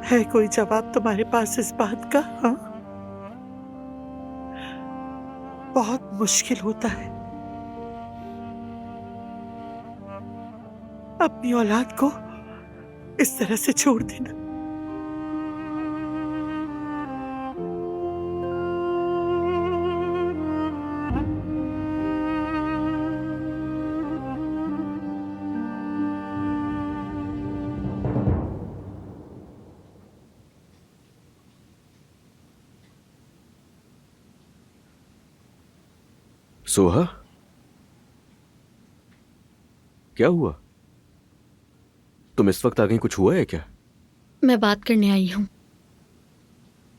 है कोई जवाब तुम्हारे पास इस बात का? हाँ, बहुत मुश्किल होता है अपनी औलाद को इस तरह से छोड़ देना। सोहा, क्या हुआ? तुम इस वक्त आ गई, कुछ हुआ है क्या? मैं बात करने आई हूं,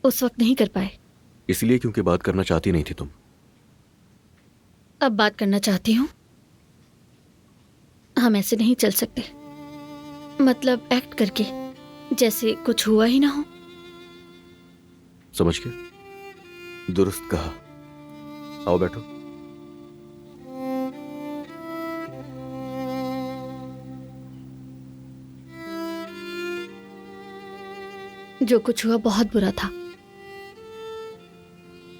उस वक्त नहीं कर पाए। इसलिए क्योंकि बात करना चाहती नहीं थी तुम। अब बात करना चाहती हूँ। हम ऐसे नहीं चल सकते, मतलब एक्ट करके जैसे कुछ हुआ ही ना हो। समझ के? दुरुस्त कहा। आओ बैठो। जो कुछ हुआ बहुत बुरा था,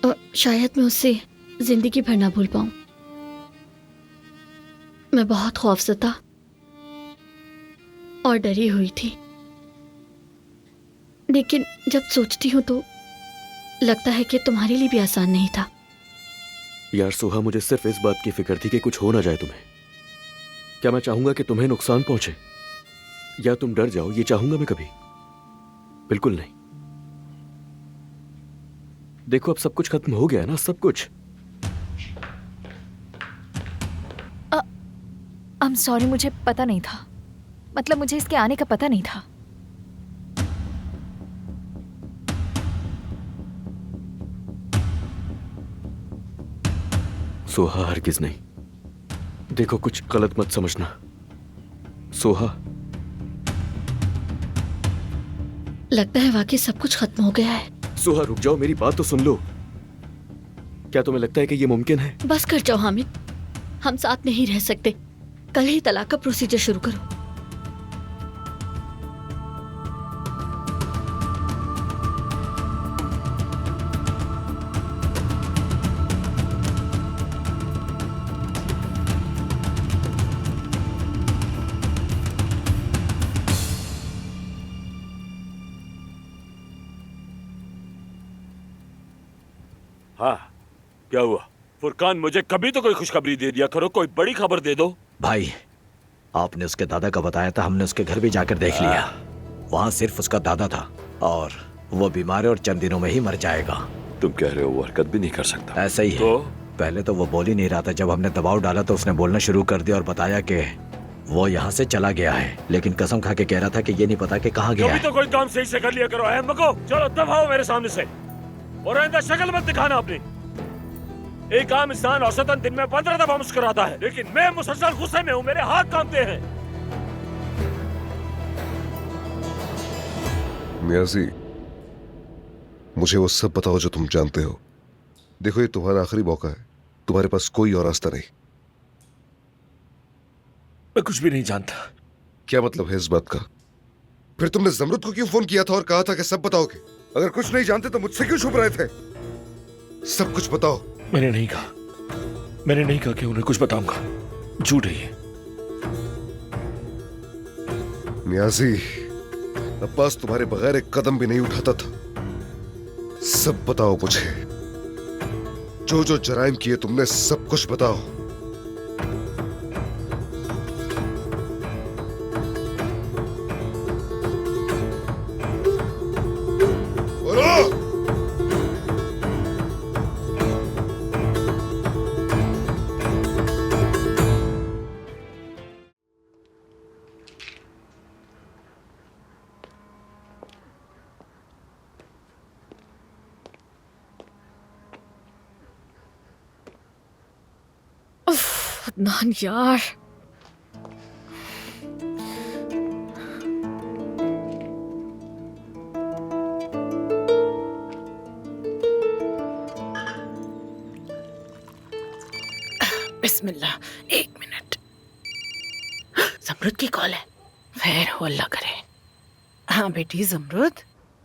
और शायद मैं उससे जिंदगी भर ना भूल पाऊं। मैं बहुत खौफज़दा और डरी हुई थी, लेकिन जब सोचती हूं तो लगता है कि तुम्हारे लिए भी आसान नहीं था। यार सोहा, मुझे सिर्फ इस बात की फिक्र थी कि कुछ हो ना जाए तुम्हें। क्या मैं चाहूंगा कि तुम्हें नुकसान पहुंचे या तुम डर जाओ? ये चाहूंगा मैं कभी? बिल्कुल नहीं। देखो, अब सब कुछ खत्म हो गया ना, सब कुछ। I'm sorry, मुझे पता नहीं था। मतलब मुझे इसके आने का पता नहीं था। सोहा, हरगिज नहीं। देखो, कुछ गलत मत समझना। सोहा, लगता है वाकई सब कुछ खत्म हो गया है। सुहा रुक जाओ, मेरी बात तो सुन लो। क्या तुम्हें लगता है कि ये मुमकिन है? बस कर जाओ हामिद, हम साथ नहीं रह सकते। कल ही तलाक का प्रोसीजर शुरू करो। हाँ, क्या हुआ? फुरकान, मुझे कभी तो कोई खुशखबरी दे दिया करो, कोई बड़ी खबर दे दो। भाई, आपने उसके दादा का बताया था, हमने उसके घर भी जाकर देख लिया। वहाँ सिर्फ उसका दादा था और वो बीमार है और चंद दिनों में ही मर जाएगा। तुम कह रहे हो वो हरकत भी नहीं कर सकता? ऐसा ही है। पहले तो वो बोल ही नहीं रहा था, जब हमने दबाव डाला तो उसने बोलना शुरू कर दिया और बताया कि वो यहाँ से चला गया है, लेकिन कसम खा के कह रहा था कि ये नहीं पता कि कहाँ गया है। तो कोई काम सही से कर लिया करो। अहम को चलो दबाओ मेरे सामने से, और आइंदा शक्ल मत दिखाना अपनी। एक आम इंसान औसतन दिन में 15 दफा मुस्कुराता है, लेकिन मैं मुसलसल गुस्से में हूँ, मेरे हाथ कांपते हैं। नियाजी, मुझे वो सब बताओ जो तुम जानते हो। देखो, ये तुम्हारा आखिरी मौका है, तुम्हारे पास कोई और रास्ता नहीं। मैं कुछ भी नहीं जानता। क्या मतलब है इस बात का? फिर तुमने जमरुद को क्यों फोन किया था और कहा था कि सब बताओगे? अगर कुछ नहीं जानते तो मुझसे क्यों छुप रहे थे? सब कुछ बताओ। मैंने नहीं कहा कि उन्हें कुछ बताऊंगा। झूठ है ये। नियाजी, अब्बास तुम्हारे बगैर एक कदम भी नहीं उठाता था। सब बताओ मुझे, जो जो जराइम किए तुमने, सब कुछ बताओ। अदनान यार, बिस्मिल्लाह, 1 मिनट। जमरुद की कॉल है। खैर हो अल्लाह करे। हाँ बेटी जमरुद।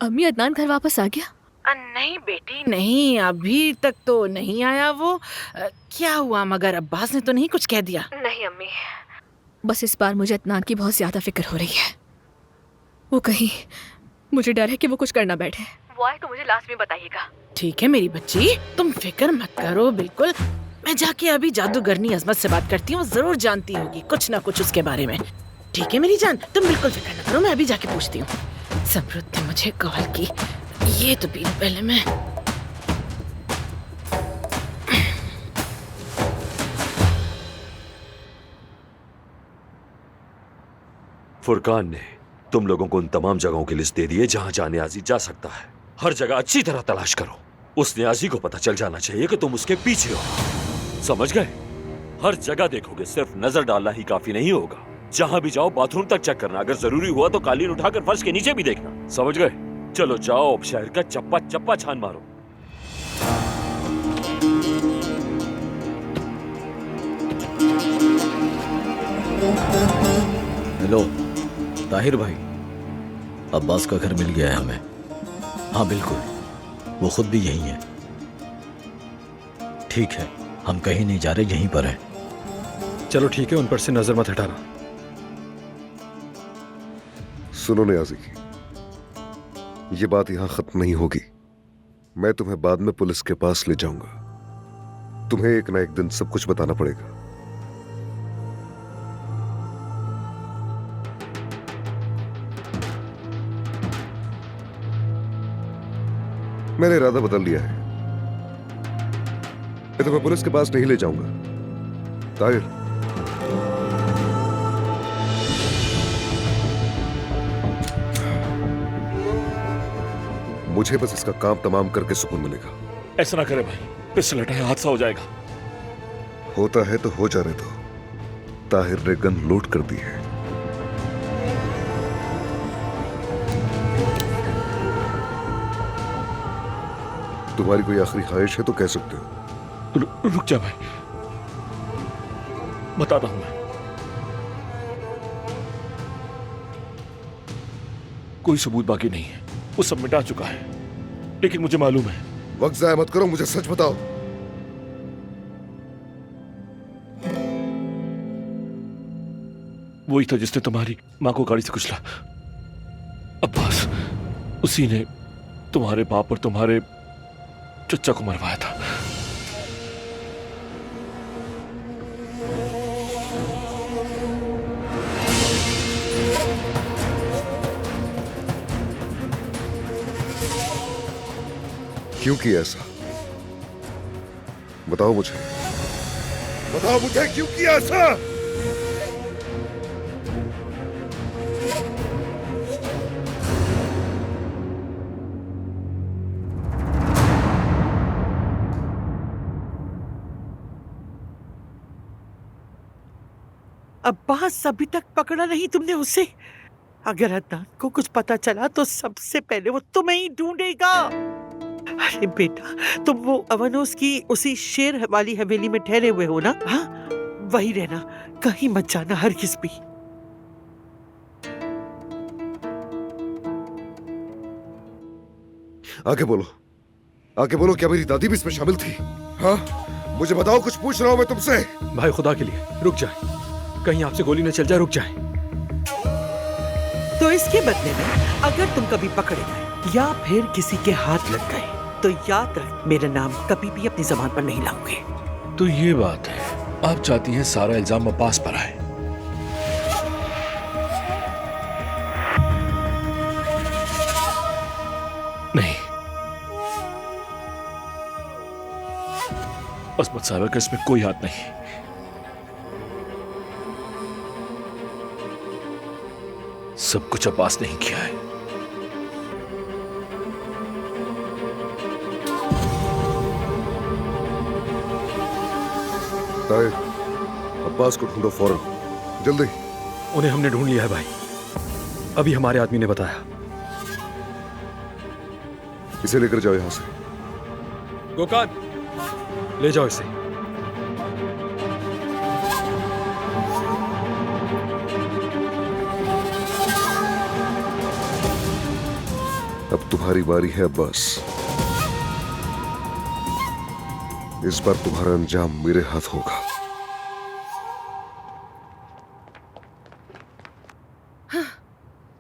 अम्मी, अदनान घर वापस आ गया? नहीं बेटी नहीं, अभी तक तो नहीं आया वो। क्या हुआ मगर? अब्बास ने तो नहीं कुछ कह दिया? नहीं अम्मी, बस इस बार मुझे अदनान की बहुत ज्यादा फिक्र हो रही है। वो कहीं, मुझे डर है कि वो कुछ करना बैठे। वो आए तो मुझे लास्ट में बताइएगा। ठीक है मेरी बच्ची, तुम फिक्र मत करो। बिल्कुल, मैं जाके अभी जादूगरनी अजमत से बात करती हूँ, जरूर जानती होगी कुछ ना कुछ उसके बारे में। ठीक है मेरी जान, तुम बिल्कुल फिक्र न करो, मैं अभी जाके पूछती हूँ। जमरुद ने मुझे कॉल की, ये तो भी पहले मैं। फुरकान ने तुम लोगों को उन तमाम जगहों की लिस्ट दे दी है जहां जाने आजी जा सकता है। हर जगह अच्छी तरह तलाश करो। उस न्याजी को पता चल जाना चाहिए कि तुम उसके पीछे हो। समझ गए? हर जगह देखोगे, सिर्फ नजर डालना ही काफी नहीं होगा। जहां भी जाओ बाथरूम तक चेक करना, अगर जरूरी हुआ तो कालीन उठाकर फर्श के नीचे भी देखना। समझ गए? चलो जाओ, अब शहर का चप्पा चप्पा छान मारो। हेलो ताहिर भाई, अब्बास का घर मिल गया है हमें। हाँ बिल्कुल, वो खुद भी यही है। ठीक है, हम कहीं नहीं जा रहे, यहीं पर हैं। चलो ठीक है, उन पर से नजर मत हटाना। सुनो नियाजी, ये बात यहां खत्म नहीं होगी। मैं तुम्हें बाद में पुलिस के पास ले जाऊंगा। तुम्हें एक ना एक दिन सब कुछ बताना पड़ेगा। मैंने इरादा बदल लिया है। मैं तुम्हें पुलिस के पास नहीं ले जाऊंगा। ताहिर, मुझे बस इसका काम तमाम करके सुकून मिलेगा। ऐसा ना करे भाई, पिस्टल हटाए, हादसा हो जाएगा। होता है तो हो जाने दो। ताहिर ने गन लोड कर दी है। तुम्हारी कोई आखिरी ख्वाहिश है तो कह सकते हो। रुक जा भाई, बताता हूं मैं। कोई सबूत बाकी नहीं है, वो सब मिटा चुका है, लेकिन मुझे मालूम है। वक्त जाया मत करो, मुझे सच बताओ। वही था जिसने तुम्हारी मां को गाड़ी से कुचला, अब्बास। उसी ने तुम्हारे बाप और तुम्हारे चचा को मरवाया था। क्यों किया ऐसा? बताओ मुझे, बताओ मुझे क्यों किया ऐसा? अब्बास, अभी तक पकड़ा नहीं तुमने उसे? अगर अदनान को कुछ पता चला तो सबसे पहले वो तुम्हें ही ढूंढेगा। अरे बेटा, तुम वो अवनोस की उसी शेर वाली हवेली में ठहरे हुए हो ना? हाँ, वही रहना, कहीं मत जाना हरगिज़ भी। आगे बोलो, आगे बोलो, क्या मेरी दादी भी इसमें शामिल थी? हाँ, मुझे बताओ, कुछ पूछ रहा हूं मैं तुमसे। भाई खुदा के लिए रुक जाए, कहीं आपसे गोली न चल जाए, रुक जाए। तो इसके बदले में अगर तुम कभी पकड़े गए या फिर किसी के हाथ लग गए तो याद रख, मेरा नाम कभी भी अपनी ज़बान पर नहीं लाओगे। तो ये बात है, आप चाहती हैं सारा इल्जाम अब्बास पर आए? नहीं, असमत साहब का इसमें कोई हाथ नहीं। सब कुछ अब्बास ने ही किया है। ताहिर, अब्बास को ढूंढो फौरन, जल्दी। उन्हें हमने ढूंढ लिया है भाई, अभी हमारे आदमी ने बताया। इसे लेकर जाओ यहां से। गोकान, ले जाओ इसे। अब तुम्हारी बारी है अब्बास। इस बार तुम्हारा अंजाम मेरे हाथ होगा। हाँ,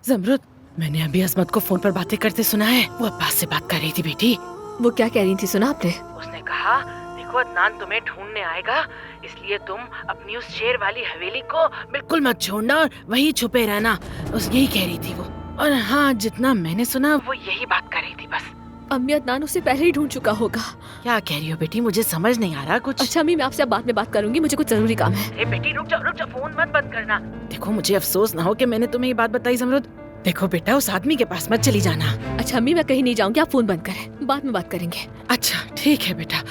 ज़मरुद, मैंने अभी असमत को फोन पर बातें करते सुना है। वो अब्बास से बात कर रही थी बेटी। वो क्या कह रही थी, सुना आपने? उसने कहा, देखो अदनान तुम्हें ढूंढने आएगा, इसलिए तुम अपनी उस शेर वाली हवेली को बिल्कुल मत छोड़ना और वहीं छुपे रहना। उस यही कह रही थी वो। और हाँ, जितना मैंने सुना वो यही बात कर रही थी बस। अम्मी, अदनान उसे पहले ही ढूंढ चुका होगा। क्या कह रही हो बेटी, मुझे समझ नहीं आ रहा कुछ। अच्छा अम्मी, मैं आपसे बाद में बात करूंगी, मुझे कुछ जरूरी काम है। ए बेटी रुक जाओ, फोन मत बंद करना। देखो, मुझे अफसोस ना हो कि मैंने तुम्हें ये बात बताई ज़मरुद। देखो बेटा, उस आदमी के पास मत चली जाना। अच्छा अम्मी, मैं कहीं नहीं जाऊंगी, आप फोन बंद करें, बाद में बात करेंगे। अच्छा ठीक है बेटा।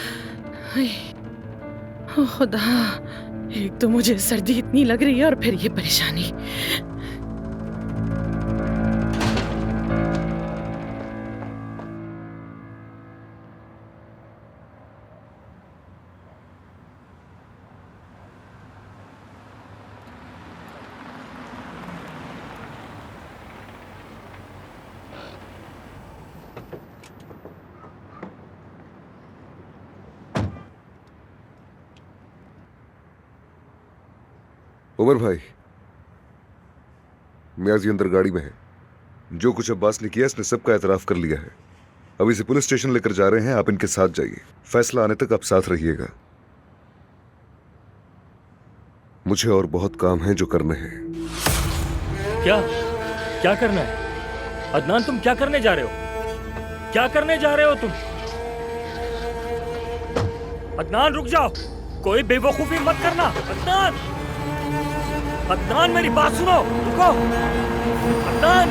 खुदा, एक तो मुझे सर्दी इतनी लग रही है और फिर ये परेशानी। उमर भाई, मियाजी अंदर गाड़ी में है। जो कुछ अब्बास ने किया इसने सबका एतराफ कर लिया है। अब इसे पुलिस स्टेशन लेकर जा रहे हैं, आप इनके साथ जाइए। फैसला आने तक आप साथ रहिएगा। मुझे और बहुत काम है जो करने हैं। क्या करना है? अदनान, तुम क्या करने जा रहे हो? क्या करने जा रहे हो तुम? अदनान रुक जाओ, कोई बेवकूफी मत करना। अदनान, अदनान मेरी बात सुनो, रुको। अदनान,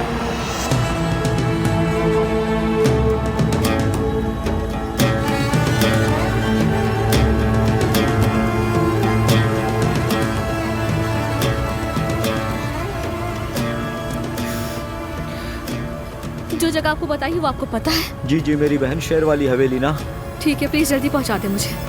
जो जगह आपको बताई वो आपको पता है? जी जी, मेरी बहन शेर वाली हवेली ना। ठीक है, प्लीज जल्दी पहुंचा दे मुझे।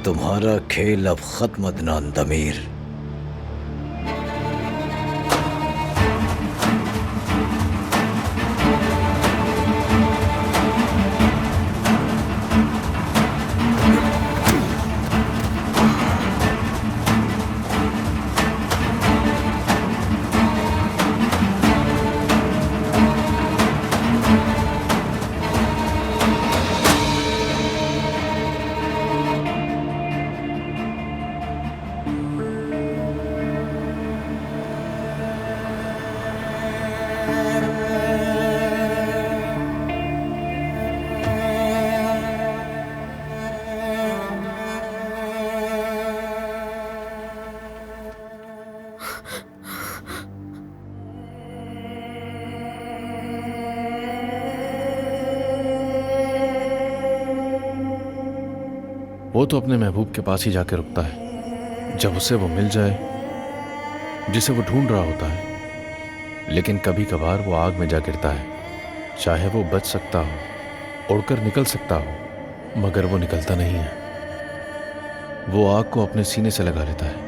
तुम्हारा खेल अब खत्म अदनान दमीर। वो तो अपने महबूब के पास ही जाके रुकता है जब उसे वो मिल जाए जिसे वो ढूंढ रहा होता है। लेकिन कभी कभार वो आग में जा गिरता है। चाहे वो बच सकता हो, उड़कर निकल सकता हो, मगर वो निकलता नहीं है। वो आग को अपने सीने से लगा लेता है।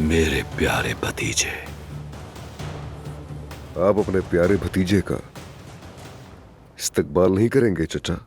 मेरे प्यारे भतीजे, आप अपने प्यारे भतीजे का इस्तकबाल नहीं करेंगे चचा?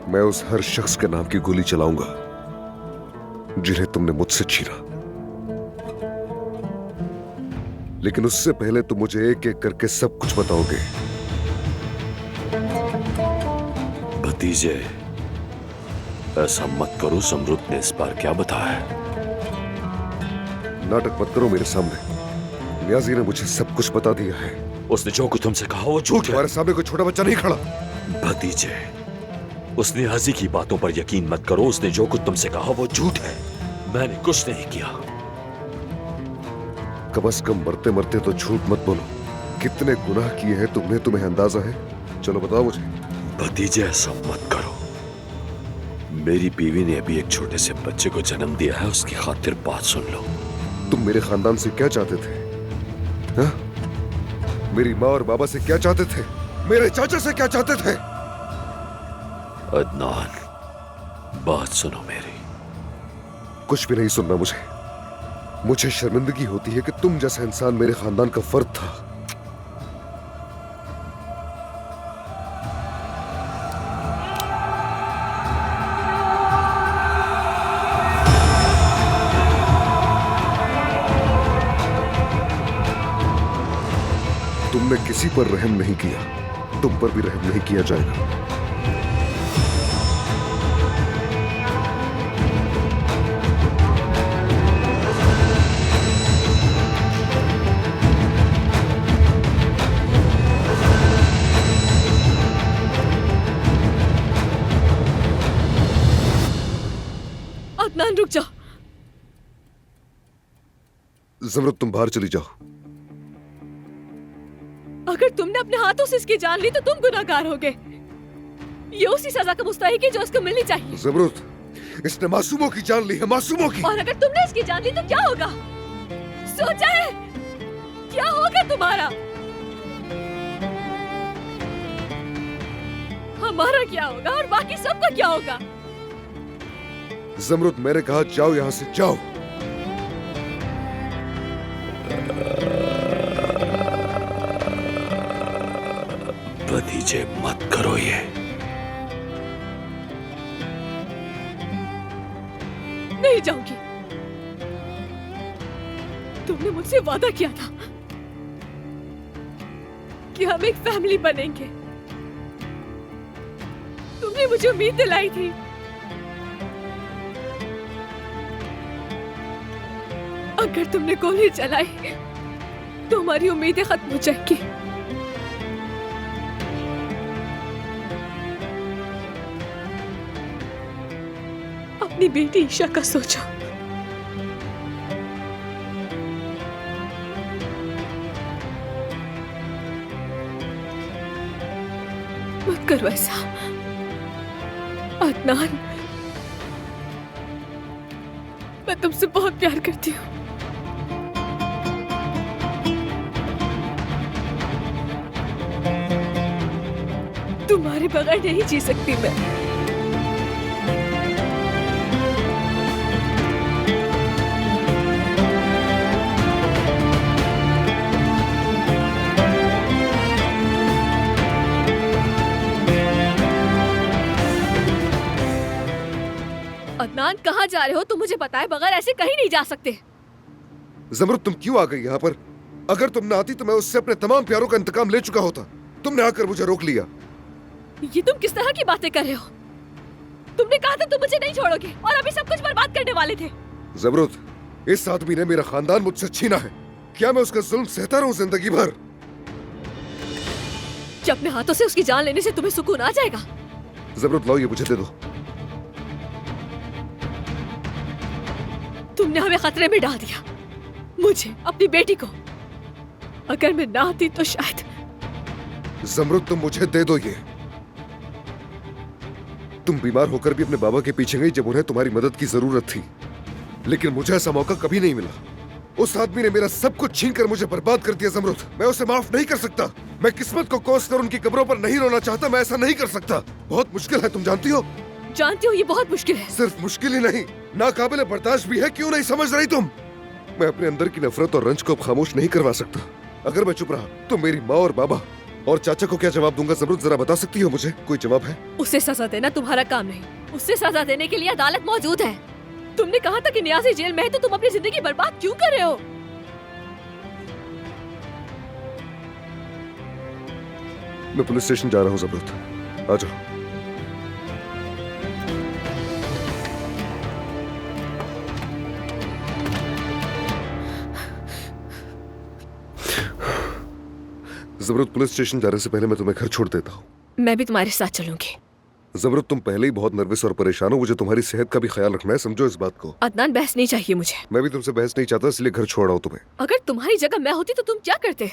मैं उस हर शख्स के नाम की गोली चलाऊंगा जिन्हें तुमने मुझसे छीना। लेकिन उससे पहले तुम मुझे एक एक करके सब कुछ बताओगे। भतीजे, ऐसा मत करो। ज़मरुद ने इस बार क्या बताया? नाटक मत करो मेरे सामने। नियाज़ी ने मुझे सब कुछ बता दिया है। उसने जो कुछ तुमसे कहा वो झूठ है। तुम्हारे सामने कोई छोटा बच्चा नहीं खड़ा। भतीजे, उस नियाज़ी की बातों पर यकीन मत करो। उसने जो कुछ तुमसे कहा वो झूठ है। मैंने कुछ नहीं किया। कम से कम मरते मरते तो झूठ मत बोलो। कितने गुनाह किए हैं तुमने, तुम्हें अंदाजा है? चलो बताओ मुझे। भतीजे, ऐसा मत करो। मेरी बीवी ने अभी एक छोटे से बच्चे को जन्म दिया है। उसकी खातिर बात सुन लो। तुम मेरे खानदान से क्या चाहते थे? हा? मेरी माँ और बाबा से क्या चाहते थे? मेरे चाचा से क्या चाहते थे? अदनान, बात सुनो मेरी। कुछ भी नहीं सुनना मुझे। मुझे शर्मिंदगी होती है कि तुम जैसा इंसान मेरे खानदान का फर्द था। तुमने किसी पर रहम नहीं किया, तुम पर भी रहम नहीं किया जाएगा। अदनान, रुक जाओ। ज़मरुद, तुम बाहर चली जाओ। अगर तुमने अपने हाथों से इसकी जान ली तो तुम गुनाहगार होगे। ये उसी सजा का मुस्तहिक है जो उसको मिलनी चाहिए। ज़मरुद, इसने मासूमों की जान ली है, मासूमों की। और अगर तुमने इसकी जान ली तो क्या होगा? सोचा है क्या होगा तुम्हारा? हमारा क्या होगा और बाकी सबका क्या होगा? ज़मरुद, मैंने कहा जाओ यहां से, जाओ। भतीजे, मत करो ये। नहीं जाऊंगी। तुमने मुझसे वादा किया था कि हम एक फैमिली बनेंगे। तुमने मुझे उम्मीद दिलाई थी। अगर तुमने गोली चलाई तो हमारी उम्मीदें खत्म हो जाएंगी। अपनी बेटी ईशा का सोचो। मत करो ऐसा अदनान। मैं तुमसे बहुत प्यार करती हूँ। तुम्हारे बगैर नहीं जी सकती मैं। अदनान, कहाँ जा रहे हो? तुम मुझे बताए बगैर ऐसे कहीं नहीं जा सकते। ज़मरुद, तुम क्यों आ गई यहाँ पर? अगर तुम ना आती तो मैं उससे अपने तमाम प्यारों का इंतकाम ले चुका होता। तुमने आकर मुझे रोक लिया। ये तुम किस तरह की बातें कर रहे हो? तुमने कहा था तुम मुझे नहीं छोड़ोगे और अभी सब कुछ बर्बाद करने वाले थे। ज़मरुद, इस आदमी ने मेरा खानदान मुझसे छीना है। क्या मैं उसका जुल्म सहता रहूं जिंदगी भर? जब अपने हाथों से उसकी जान लेने से तुम्हें सुकून आ जाएगा। ज़मरुद, लाओ ये मुझे दे दो। तुमने हमें खतरे में डाल दिया, मुझे, अपनी बेटी को। अगर मैं ना आती तो शायद। ज़मरुद, तुम मुझे दे दो ये। तुम बीमार होकर भी अपने बाबा के पीछे गई जब उन्हें तुम्हारी मदद की जरूरत थी, लेकिन मुझे ऐसा मौका कभी नहीं मिला। उस आदमी ने मेरा सब कुछ छीनकर मुझे बर्बाद कर दिया। ज़मरुद, मैं उसे माफ नहीं कर सकता। मैं किस्मत को कोस कर उनकी कब्रों पर नहीं रोना चाहता। मैं ऐसा नहीं कर सकता। बहुत मुश्किल है, तुम जानती हो। जानती हो, ये बहुत मुश्किल है। सिर्फ मुश्किल ही नहीं, नाकाबिले बर्दाश्त भी है। क्यों नहीं समझ रही तुम? मैं अपने अंदर की नफरत और रंज को अब खामोश नहीं करवा सकता। अगर मैं चुप रहा तो मेरी माँ और बाबा और चाचा को क्या जवाब दूंगा? ज़मरुद, जरा बता सकती हो मुझे? कोई जवाब है? उसे सजा देना तुम्हारा काम नहीं। उसे सजा देने के लिए अदालत मौजूद है। तुमने कहा था कि नियाज़ी जेल में है, तो तुम अपनी जिंदगी बर्बाद क्यों कर रहे हो? मैं पुलिस स्टेशन जा रहा हूँ ज़मरुद, आ जाओ। ज़मरुद, पुलिस स्टेशन जाने से पहले मैं तुम्हें घर छोड़ देता हूँ। मैं भी तुम्हारे साथ चलूंगी। ज़मरुद, तुम पहले ही बहुत नर्वस और परेशान हो, मुझे तुम्हारी सेहत का भी ख्याल रखना है, समझो इस बात को। अदनान, बहस नहीं चाहिए मुझे। मैं भी तुमसे बहस नहीं चाहता, इसलिए घर छोड़ रहा हूँ तुम्हें। अगर तुम्हारी जगह मैं होती तो तुम क्या करते?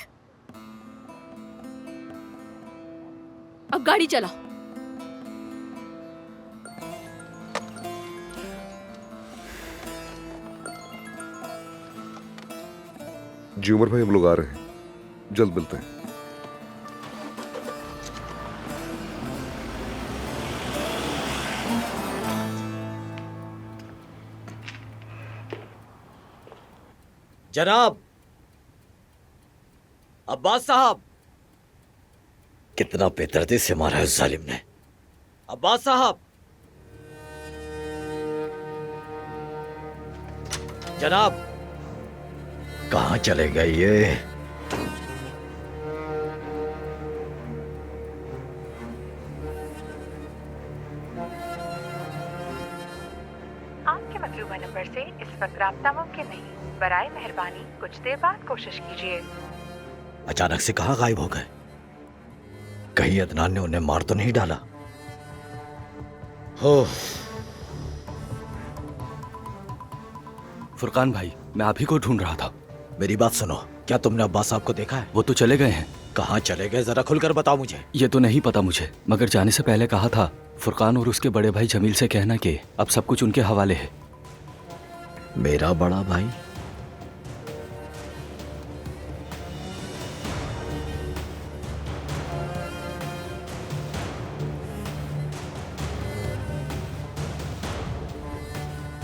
अब गाड़ी चलाओ। जी उमर भाई, हम लोग आ रहे हैं, जल्द मिलते हैं। जनाब, अब्बास साहब। कितना बेदर्दी से मारा है उस जालिम ने। अब्बास साहब। जनाब, कहाँ चले गए ये? आपके मतलूबा नंबर से इस वक्त राब्ता मुमकिन नहीं। बराए मेहरबानी कुछ देर बाद कोशिश कीजिए। अचानक से कहाँ गायब हो गए? कहीं अदनान ने उन्हें मार तो नहीं डाला? हो फुरकान भाई, मैं आप ही को ढूंढ रहा था। मेरी बात सुनो, क्या तुमने अब्बास साहब को देखा है? वो तो चले गए हैं। कहाँ चले गए, जरा खुलकर बताओ मुझे। ये तो नहीं पता मुझे, मगर जाने से पहले कहा था फुरकान और उसके बड़े भाई जमील से कहना कि अब सब कुछ उनके हवाले है। मेरा बड़ा भाई?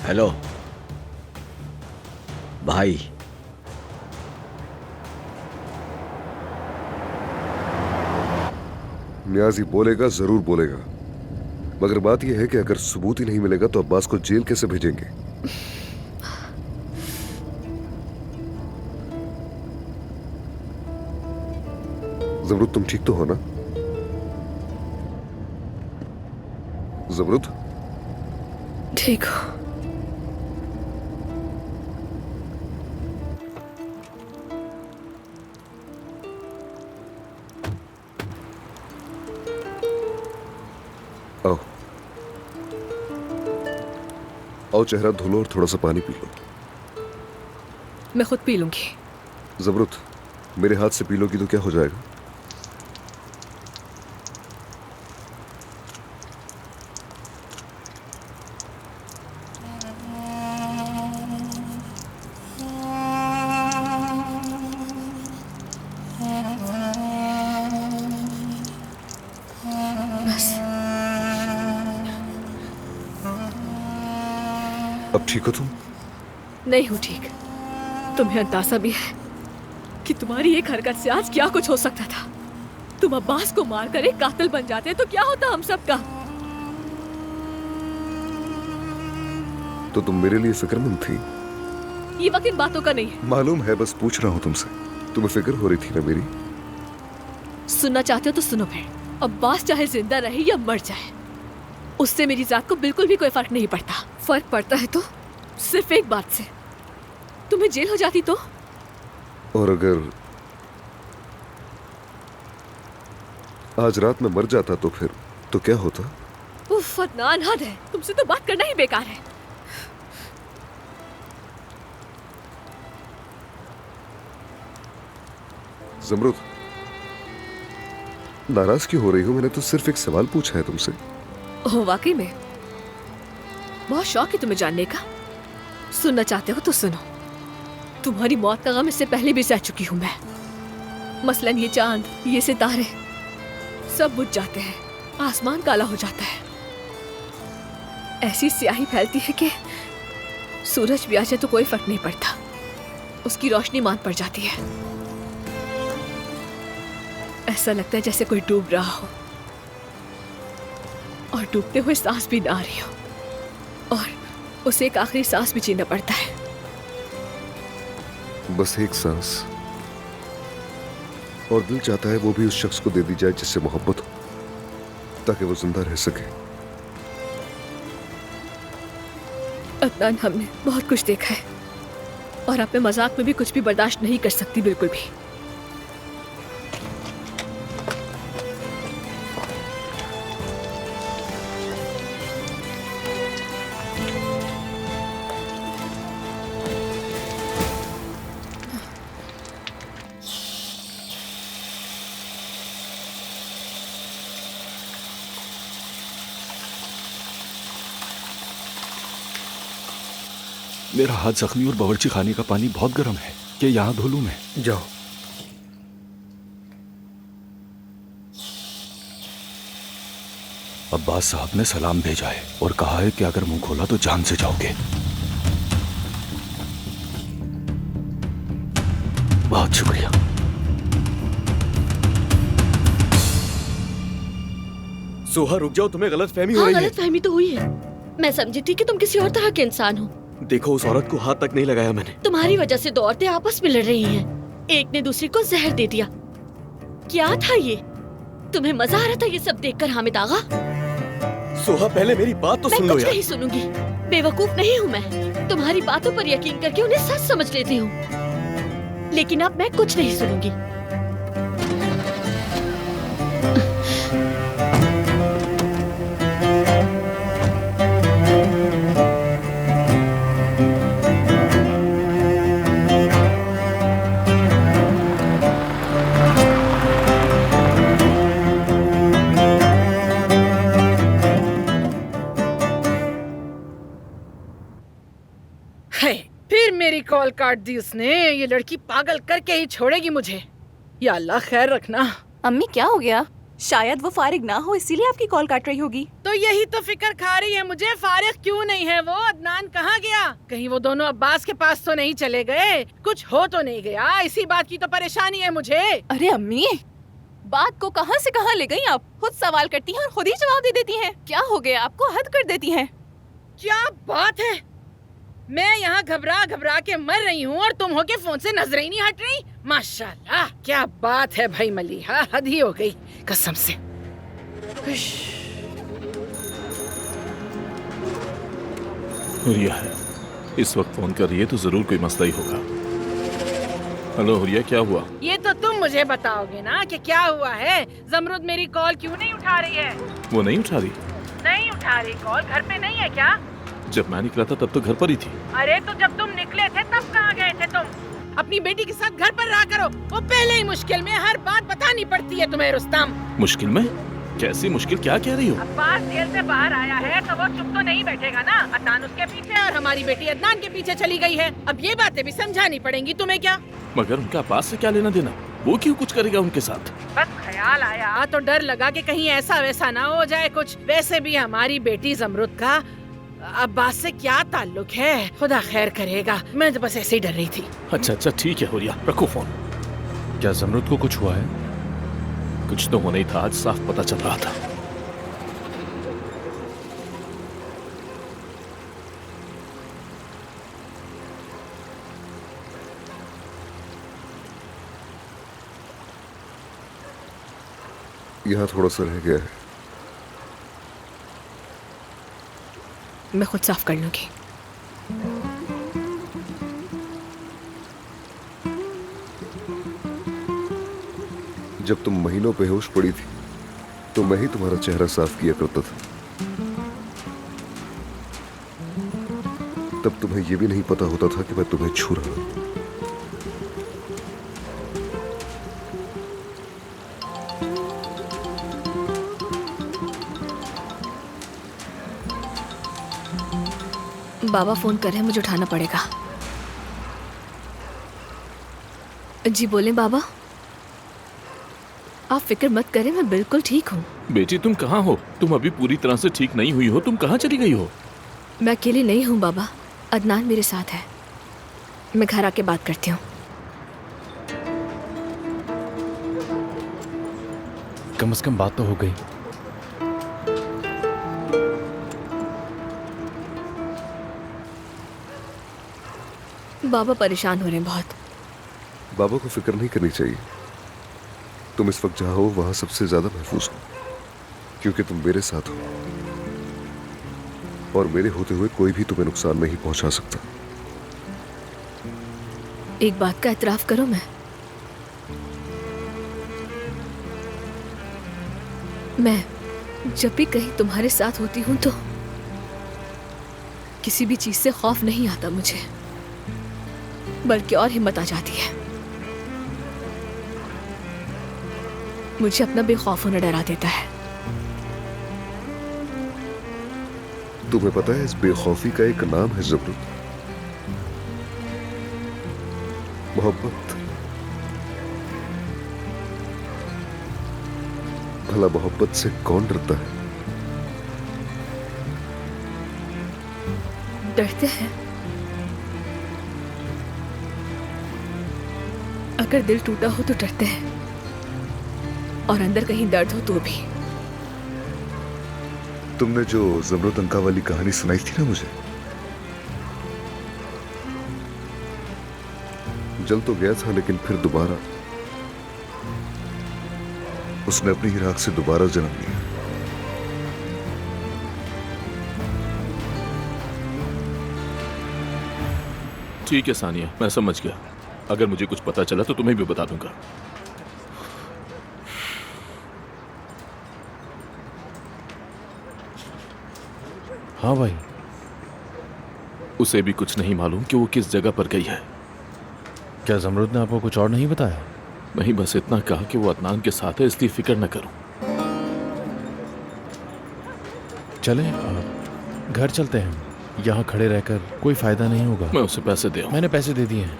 हेलो भाई, नियाज़ी बोलेगा, जरूर बोलेगा, मगर बात यह है कि अगर सबूत ही नहीं मिलेगा तो अब्बास को जेल कैसे भेजेंगे? ज़मरुद, तुम ठीक तो हो ना? ज़मरुद, ठीक हो? आओ आओ, चेहरा धो लो और थोड़ा सा पानी पी लो। मैं खुद पी लूंगी। ज़मरुद, मेरे हाथ से पी लोगी तो क्या हो जाएगा? अब ठीक हो तुम? नहीं हूँ ठीक। तुम्हें अंदाजा भी है कि तुम्हारी एक हरकत से आज क्या कुछ हो सकता था। तुम अब्बास को मारकर एक कातिल बन जाते तो क्या होता हम सबका। तो तुम मेरे लिए फिक्रमंद थी? ये वक्त इन बातों का नहीं है। मालूम है, बस पूछ रहा हूँ तुमसे। तुम्हें फिक्र हो रही थी ना मेरी? सुनना चाहते हो तो सुनो फिर। अब्बास चाहे जिंदा रहे या मर जाए, उससे मेरी जात को बिल्कुल भी कोई फर्क नहीं पड़ता। फर्क पड़ता है तो सिर्फ एक बात से, तुम्हें जेल हो जाती तो। और अगर आज रात में मर जाता तो फिर तो क्या होता? उफ अदनान, हद है। तुमसे तो बात करना ही बेकार है। ज़मरुद, नाराज क्यों हो रही हो? मैंने तो सिर्फ एक सवाल पूछा है तुमसे। ओह, वाकई में बहुत शौक है तुम्हें जानने का। सुनना चाहते हो तो सुनो। तुम्हारी मौत का गम इससे पहले भी सह चुकी हूं मैं। मसलन ये चांद, ये सितारे सब बुझ जाते हैं, आसमान काला हो जाता है, ऐसी स्याही फैलती है कि सूरज भी आ जाए तो कोई फर्क नहीं पड़ता, उसकी रोशनी मांद पड़ जाती है। ऐसा लगता है जैसे कोई डूब रहा हो और डूबते हुए सांस भी ना आ रही हो, उसे एक आखिरी सांस भी जीना पड़ता है। बस एक सांस, और दिल चाहता है वो भी उस शख्स को दे दी जाए जिससे मोहब्बत हो, ताकि वो जिंदा रह सके। अदनान, हमने बहुत कुछ देखा है और आप में मजाक में भी कुछ भी बर्दाश्त नहीं कर सकती, बिल्कुल भी। मेरा हाथ जख्मी और बावर्ची खाने का पानी बहुत गर्म है। क्या यहाँ धो लूं मैं? जाओ। अब्बास साहब ने सलाम भेजा है और कहा है कि अगर मुंह खोला तो जान से जाओगे। बहुत शुक्रिया। सोहा रुक जाओ, तुम्हें गलतफहमी हो रही है। गलतफहमी तो हुई है। मैं समझी थी कि तुम किसी और तरह के इंसान हो। देखो, उस औरत को हाथ तक नहीं लगाया मैंने। तुम्हारी वजह से दो औरतें आपस में लड़ रही हैं। एक ने दूसरी को जहर दे दिया। क्या था ये? तुम्हें मजा आ रहा था ये सब देखकर हामिद आगा? सोहा, पहले मेरी बात तो सुन लो मैं कुछ यार। नहीं सुनूंगी। बेवकूफ नहीं हूँ मैं। तुम्हारी बातों पर यकीन करके उन्हें सच समझ लेती हूँ, लेकिन अब मैं कुछ नहीं सुनूंगी। फिर मेरी कॉल काट दी उसने। ये लड़की पागल करके ही छोड़ेगी मुझे। या अल्लाह खैर रखना। अम्मी, क्या हो गया? शायद वो फारिग ना हो, इसीलिए आपकी कॉल काट रही होगी। तो यही तो फिक्र खा रही है मुझे, फारिग क्यों नहीं है वो? अदनान कहाँ गया? कहीं वो दोनों अब्बास के पास तो नहीं चले गए? कुछ हो तो नहीं गया? इसी बात की तो परेशानी है मुझे। अरे अम्मी, बात को कहां से कहां ले गई आप? खुद सवाल करती हैं और खुद ही जवाब दे देती हैं। क्या हो गया आपको? हद कर देती हैं। क्या बात है? मैं यहाँ घबरा घबरा के मर रही हूँ और तुम हो के फोन से नजरें ही नहीं हट रही। माशाल्लाह, क्या बात है भाई मलीहा, हद ही हो गई कसम से। हुरिया है, इस वक्त फोन कर रही है तो जरूर कोई मसला ही होगा। हेलो हुरिया, क्या हुआ? ये तो तुम मुझे बताओगे ना कि क्या हुआ है। जमरुद मेरी कॉल क्यों नहीं उठा रही है? वो नहीं उठा रही? नहीं उठा रही कॉल? घर पे नहीं है क्या? जब मैं निकला था तब तो घर पर ही थी। अरे तो जब तुम निकले थे तब कहाँ गए थे तुम? अपनी बेटी के साथ घर पर रहा करो। वो पहले ही मुश्किल में, हर बात बतानी पड़ती है तुम्हें रुस्तम। मुश्किल में? कैसी मुश्किल? क्या कह रही हो? अब्बास जेल से बाहर आया है तो वो चुप तो नहीं बैठेगा ना। अदनान उसके पीछे और हमारी बेटी अदनान के पीछे चली गई है। अब ये बातें भी समझानी पड़ेंगी तुम्हें। क्या मगर उनका अब्बास से क्या लेना देना? वो क्यों कुछ करेगा उनके साथ? बस ख्याल आया तो डर लगा कि कहीं ऐसा वैसा ना हो जाए कुछ। वैसे भी हमारी बेटी जमरुद का अब्बास से क्या ताल्लुक है? खुदा खैर करेगा। मैं तो बस ऐसे ही डर रही थी। अच्छा ठीक है हुरिया, रखो फोन। क्या जमरुद को कुछ हुआ है? कुछ तो होना ही था, आज साफ पता चल रहा था। यहाँ थोड़ा सा रह गया है। मैं खुद साफ कर लूंगी। जब तुम महीनों बेहोश पड़ी थी तो मैं ही तुम्हारा चेहरा साफ किया करता था। तब तुम्हें यह भी नहीं पता होता था कि मैं तुम्हें छू रहा हूं। बाबा फोन कर रहे हैं, मुझे उठाना पड़ेगा। जी बोलें बाबा। आप फिक्र मत करें, मैं बिल्कुल ठीक हूँ। बेटी तुम कहाँ हो? तुम अभी पूरी तरह से ठीक नहीं हुई हो। तुम कहाँ चली गई हो? मैं अकेली नहीं हूँ बाबा, अदनान मेरे साथ है। मैं घर आके बात करती हूँ। कम से कम बात तो हो गई। बाबा परेशान हो रहे हैं बहुत। बाबा को फिक्र नहीं करनी चाहिए। तुम इस वक्त जहां हो वहां सबसे ज्यादा महफूज हो, क्योंकि तुम मेरे साथ हो और मेरे होते हुए कोई भी तुम्हें नुकसान नहीं पहुंचा सकता। एक बात का एतराफ करो, मैं जब भी कहीं तुम्हारे साथ होती हूं तो किसी भी चीज से खौफ नहीं आता मुझे, बल्कि और हिम्मत आ जाती है। मुझे अपना बेखौफ होना डरा देता है। तुम्हें पता है इस बेखौफी का एक नाम है ज़मरुद, मोहब्बत। भला मोहब्बत से कौन डरता है? डरते हैं। अगर दिल टूटा हो तो डरते हैं, और अंदर कहीं दर्द हो तो भी। तुमने जो ज़मरुद अंका वाली कहानी सुनाई थी ना मुझे, जल तो गया था लेकिन फिर दोबारा उसने अपनी ही राख से दोबारा जन्म लिया। ठीक है सानिया, मैं समझ गया। अगर मुझे कुछ पता चला तो तुम्हें भी बता दूंगा। हाँ भाई। उसे भी कुछ नहीं मालूम कि वो किस जगह पर गई है। क्या ज़मरुद ने आपको कुछ और नहीं बताया? नहीं, बस इतना कहा कि वो अदनान के साथ है, इसलिए फिक्र न करो। चलें, घर चलते हैं। यहाँ खड़े रहकर कोई फायदा नहीं होगा। मैं उसे पैसे दे। मैंने पैसे दे दिए हैं।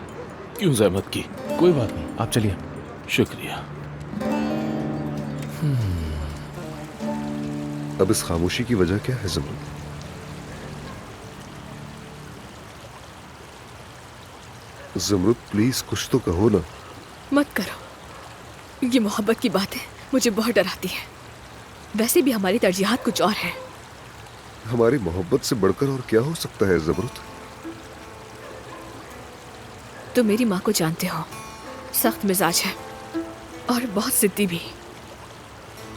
क्यों ज़हमत की? कोई बात नहीं, आप चलिए। शुक्रिया। अब इस खामोशी की वजह क्या है ज़मरुद? ज़मरुद प्लीज कुछ तो कहो ना। मत करो, ये मोहब्बत की बातें मुझे बहुत डराती है। वैसे भी हमारी तरजीहात कुछ और है। हमारी मोहब्बत से बढ़कर और क्या हो सकता है ज़मरुद? तुम मेरी माँ को जानते हो, सख्त मिजाज है और बहुत जिद्दी भी।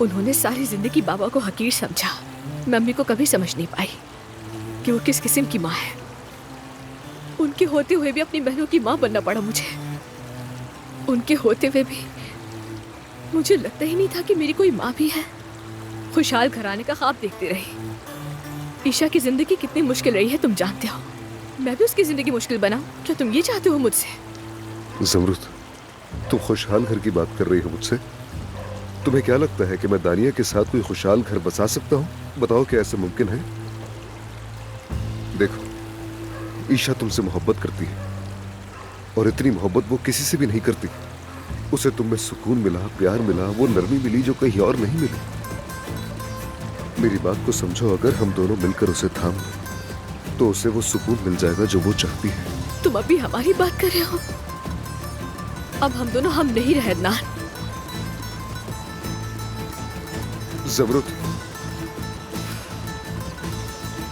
उन्होंने सारी जिंदगी बाबा को हकीर समझा। मम्मी को कभी समझ नहीं पाई कि वो किस किस्म की माँ है। उनके होते हुए भी अपनी बहनों की माँ बनना पड़ा मुझे। उनके होते हुए भी मुझे लगता ही नहीं था कि मेरी कोई माँ भी है। खुशहाल घराने का ख्वाब देखती रही। ईशा की जिंदगी कितनी मुश्किल रही है तुम जानते हो। मैं भी उसकी जिंदगी मुश्किल बनाऊं, क्या तुम ये चाहते हो मुझसे? ज़मरुद, तुम खुशहाल घर की बात कर रही हो मुझसे? तुम्हें क्या लगता है कि मैं दानिया के साथ कोई खुशहाल घर बसा सकता हूँ? बताओ क्या ऐसे मुमकिन है? देखो, ईशा तुमसे मोहब्बत करती है और इतनी मोहब्बत वो किसी से भी नहीं करती। उसे तुम में सुकून मिला, प्यार मिला, वो नरमी मिली जो कहीं और नहीं मिली। मेरी बात को समझो, अगर हम दोनों मिलकर उसे थाम लें तो उसे वो सुकून मिल जाएगा जो वो चाहती है। तुम अभी हमारी बात कर रहे हो? अब हम दोनों हम नहीं रहे अदनान। ज़मरुद,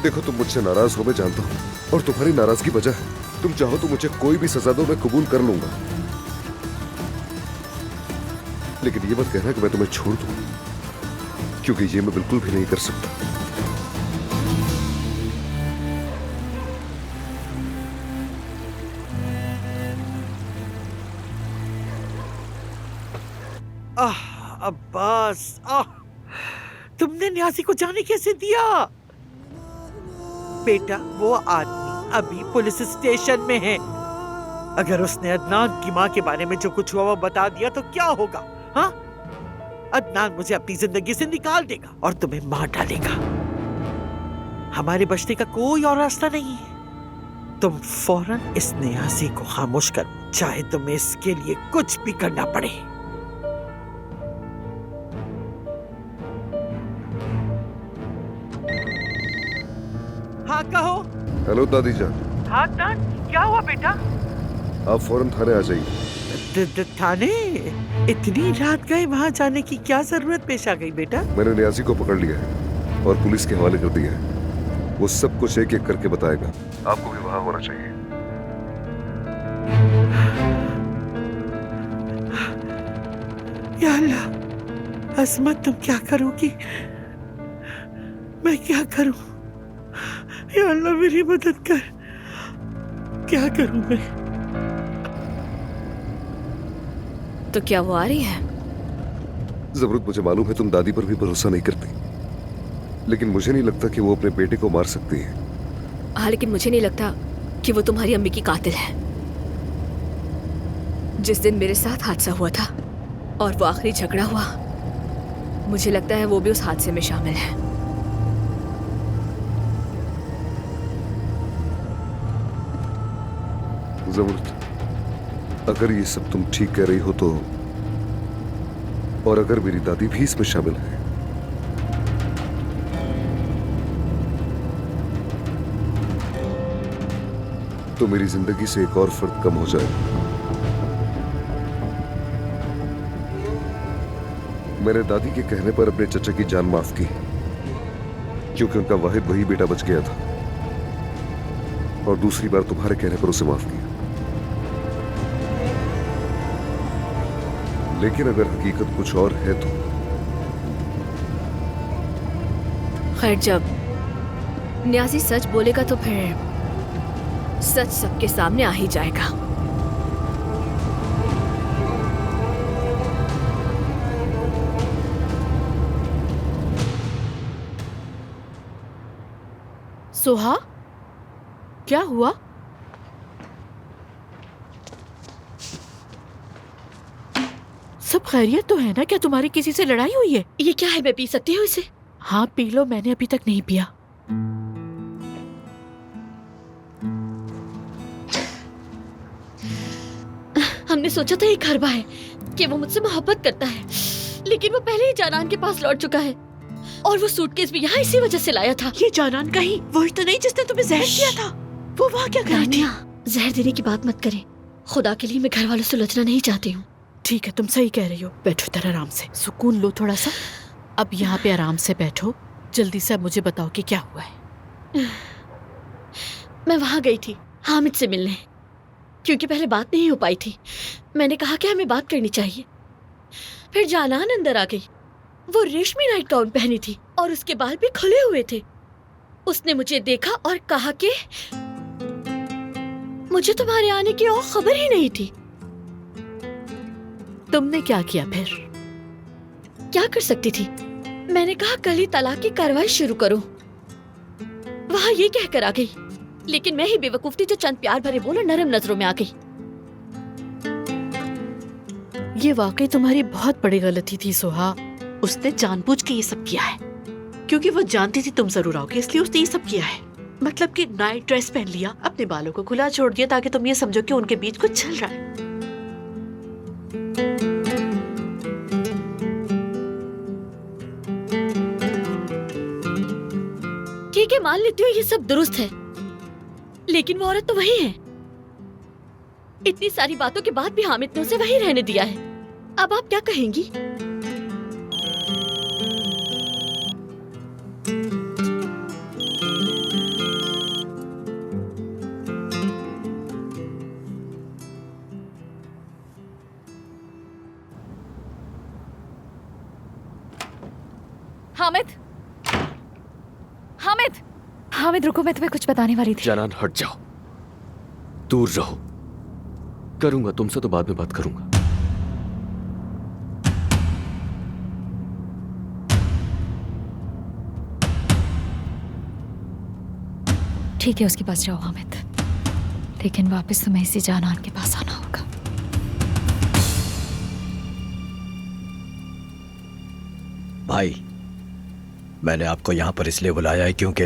देखो तुम मुझसे नाराज हो मैं जानता हूँ, और तुम्हारी नाराजगी वजह है। तुम चाहो तो मुझे कोई भी सजा दो, मैं कबूल कर लूंगा। लेकिन ये मत कहना कि मैं तुम्हें छोड़ दूं, क्योंकि ये मैं बिल्कुल भी नहीं कर सकता। अब्बास, तुमने न्यासी को जाने कैसे दिया? बेटा, वो आदमी अभी पुलिस स्टेशन में है। अगर उसने अदनान की माँ के बारे में जो कुछ हुआ वो बता दिया तो क्या होगा? हाँ, अदनान मुझे अपनी जिंदगी से निकाल देगा और तुम्हें मार डालेगा। हमारे बचने का कोई और रास्ता नहीं है। तुम फौरन इस न्यासी को खामोश करो, चाहे तुम्हें इसके लिए कुछ भी करना पड़े। हाँ कहो। हेलो दादी जान। हाँ अदनान, क्या हुआ बेटा? आप फौरन थाने आ जाइए। थाने? इतनी रात गए वहाँ जाने की क्या जरूरत पेश आ गई बेटा? मैंने न्यासी को पकड़ लिया है और पुलिस के हवाले कर दिया है। वो सब कुछ एक एक करके बताएगा। आपको भी वहाँ होना चाहिए। या अल्लाह, अजमत तुम क्या करोगी? मैं क्या करूं? या अल्लाह मेरी मदद कर। क्या करूं मैं? तो क्या वो आ रही है? जमरुद, मुझे मालूम है तुम दादी पर भी भरोसा नहीं करती, लेकिन मुझे नहीं लगता कि वो अपने बेटे को मार सकती है। हाँ, लेकिन मुझे नहीं लगता कि वो तुम्हारी अम्मी की कातिल है। जिस दिन मेरे साथ हादसा हुआ था और वो आखिरी झगड़ा हुआ, मुझे लगता है वो भी उस हादसे में शामिल है। जमरुद, अगर ये सब तुम ठीक कह रही हो तो, और अगर मेरी दादी भी इसमें शामिल है, तो मेरी जिंदगी से एक और फर्द कम हो जाए। मैंने दादी के कहने पर अपने चचा की जान माफ की, क्योंकि उनका वाहिद वही बेटा बच गया था, और दूसरी बार तुम्हारे कहने पर उसे माफ किया। लेकिन अगर हकीकत कुछ और है तो? खैर, जब न्याजी सच बोलेगा तो फिर सच सबके सामने आ ही जाएगा। सुहा, क्या हुआ? सब खैरियत तो है ना? क्या तुम्हारी किसी से लड़ाई हुई है? ये क्या है? मैं पी सकती हूँ इसे? हाँ पी लो, मैंने अभी तक नहीं पिया। हमने सोचा था ये खरबा है कि वो मुझसे मोहब्बत करता है, लेकिन वो पहले ही जानान के पास लौट चुका है, और वो सूटकेस भी यहाँ इसी वजह से लाया था। ये जानान कहीं वही तो नहीं जिसने तुम्हें जहर दिया था? वो वहाँ क्या कर रही थी? जहर देने की बात मत करें, खुदा के लिए मैं घर वालों से उलझना नहीं चाहती हूँ। ठीक है, तुम सही कह रही हो। बैठो इधर आराम से, सुकून लो थोड़ा सा। अब यहाँ पे आराम से बैठो। जल्दी से अब मुझे बताओ कि क्या हुआ है। मैं वहाँ गई थी हामिद से मिलने, क्योंकि पहले बात नहीं हो पाई थी। मैंने कहा कि हमें बात करनी चाहिए। फिर जानान अंदर आ गई। वो रेशमी नाइट गाउन पहनी थी और उसके बाल भी खुले हुए थे। उसने मुझे देखा और कहा कि मुझे तुम्हारे आने की और खबर ही नहीं थी। तुमने क्या किया फिर? क्या कर सकती थी? मैंने कहा कल ही तलाक की कार्रवाई शुरू करो। वहां ये कहकर आ गई, लेकिन मैं ही बेवकूफ थी जो चंद प्यार भरे बोल और नरम नजरों में आ गई। ये वाकई तुम्हारी बहुत बड़ी गलती थी सुहा। उसने जानबूझ के ये सब किया है, क्योंकि वो जानती थी तुम जरूर आओगे, इसलिए उसने ये सब किया है। मतलब कि नाइट ड्रेस पहन लिया, अपने बालों को खुला छोड़ दिया ताकि तुम ये समझो कि उनके बीच कुछ चल रहा है। ठीक है, मान लेती हूँ ये सब दुरुस्त है, लेकिन वो औरत तो वही है। इतनी सारी बातों के बाद भी हामिद ने उसे वही रहने दिया है। अब आप क्या कहेंगी? हामिद, हामिद, हामिद रुको, मैं तुम्हें कुछ बताने वाली थी। जानान हट जाओ, दूर रहो। करूंगा तुमसे तो बाद में बात करूंगा। ठीक है, उसके पास जाओ हामिद, लेकिन वापस तुम्हें इसी जानान के पास आना होगा। भाई, मैंने आपको यहाँ पर इसलिए बुलाया है क्योंकि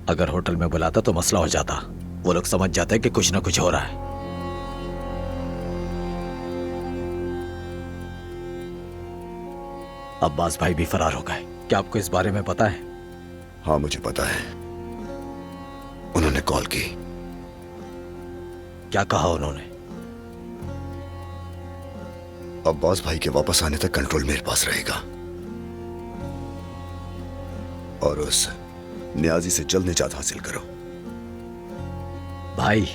अगर होटल में बुलाता तो मसला हो जाता। वो लोग समझ जाते कि कुछ ना कुछ हो रहा है। अब्बास भाई भी फरार हो गए। क्या आपको इस बारे में पता है? हाँ, मुझे पता है। उन्होंने कॉल की। क्या कहा उन्होंने? अब्बास भाई के वापस आने तक कंट्रोल मेरे पास रहेगा और उस न्याजी से जल्द निजात हासिल करो। भाई,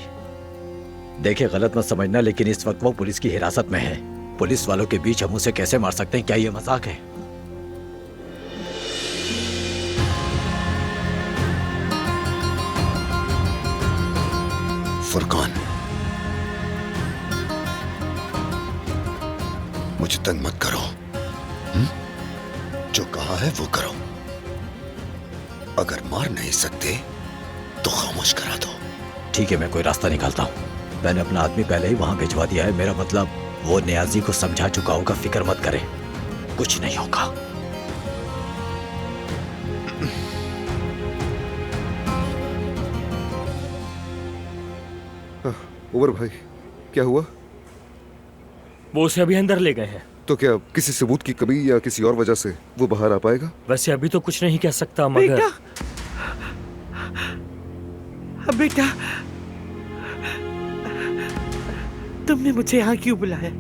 देखिए, गलत मत समझना, लेकिन इस वक्त वो पुलिस की हिरासत में है। पुलिस वालों के बीच हम उसे कैसे मार सकते हैं? क्या ये मजाक है? फुरकान, मुझे तंग मत करो। जो कहा है वो करो। अगर मार नहीं सकते तो खामोश करा दो। ठीक है, मैं कोई रास्ता निकालता हूँ। मैंने अपना आदमी पहले ही वहां भिजवा दिया है। मेरा मतलब वो नियाजी को समझा चुका होगा। फिक्र मत करे, कुछ नहीं होगा। उमर भाई, क्या हुआ? वो उसे अभी अंदर ले गए हैं। तो क्या किसी सबूत की कमी या किसी और वजह से वो बाहर आ पाएगा? वैसे अभी तो कुछ नहीं कह सकता, मगर बेटा, तुमने मुझे यहाँ क्यों बुलाया?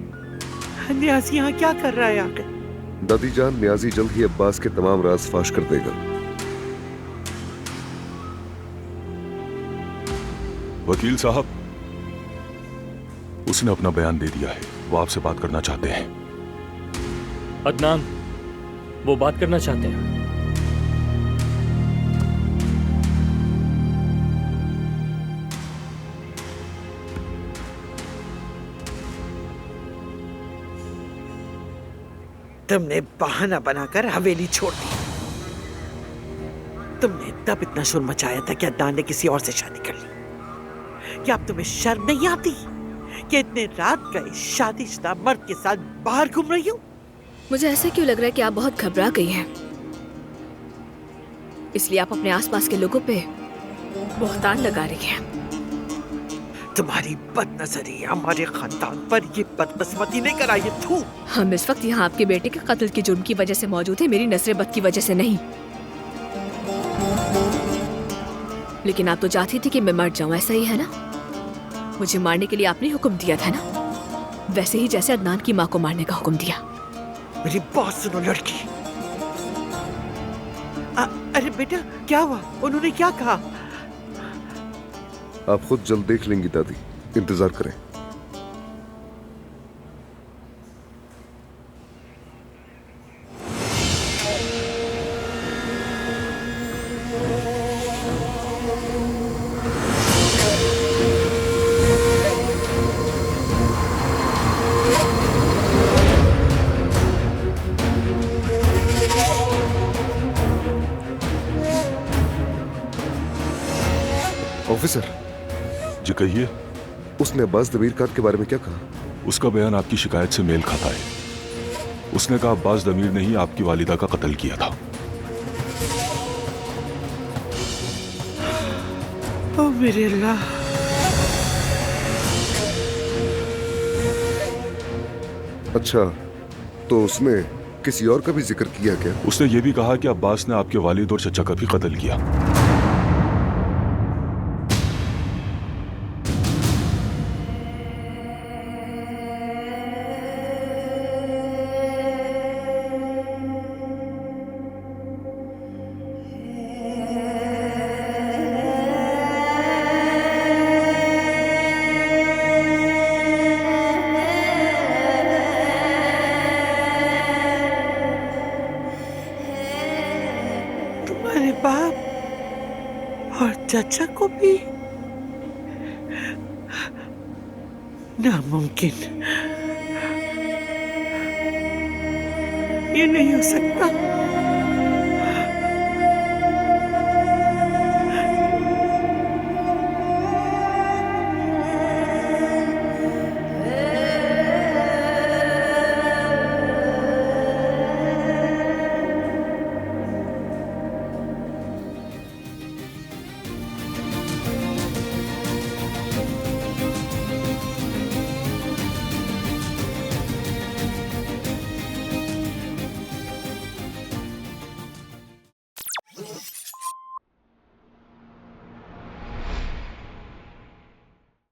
नियाज़ी यहाँ क्या कर रहा है आके? दादी जान, नियाज़ी जल्द ही अब्बास के तमाम राज फाश कर देगा। वकील साहब, उसने अपना बयान दे दिया है। वो आपसे बात करना चाहते हैं। अदनान, वो बात करना चाहते हैं। तुमने बहाना बनाकर हवेली छोड़ दी। तुमने तब इतना शोर मचाया था कि अदनान ने किसी और से शादी कर ली। क्या अब तुम्हें शर्म नहीं आती कि इतने रात गए शादीशुदा मर्द के साथ बाहर घूम रही हूँ? मुझे ऐसा क्यों लग रहा है कि आप बहुत घबरा गई हैं। इसलिए आप अपने आसपास के लोगों पे बहतान लगा रही हैं। तुम्हारी बदनजरी हमारे खानदान पर ये बदकिस्मती नहीं कराई है। थू। हम इस वक्त यहाँ आपके बेटे के कत्ल के जुर्म की वजह से मौजूद है, मेरी नसरे-बद की वजह से नहीं। लेकिन आप तो चाहती थी कि मैं मर जाऊं, ऐसा ही है ना? मुझे मारने के लिए आपने हुक्म दिया था ना, वैसे ही जैसे अदनान की माँ को मारने का हुक्म दिया। मेरी बात सुनो लड़की। अरे बेटा, क्या हुआ? उन्होंने क्या कहा? आप खुद जल्द देख लेंगी दादी, इंतजार करें। ऑफिसर जी कहिए। उसने अब्बास दमीर खान के बारे में क्या कहा? उसका बयान आपकी शिकायत से मेल खाता है। उसने कहा अब्बास दमीर ने ही आपकी वालिदा का कत्ल किया था। ओ मेरे अल्लाह। अच्छा, तो उसने किसी और का भी जिक्र किया क्या? उसने ये भी कहा कि अब्बास ने आपके वालिद और चचा का भी कत्ल किया। बाप और चाचा को भी? नामुमकिन, ये नहीं हो सकता।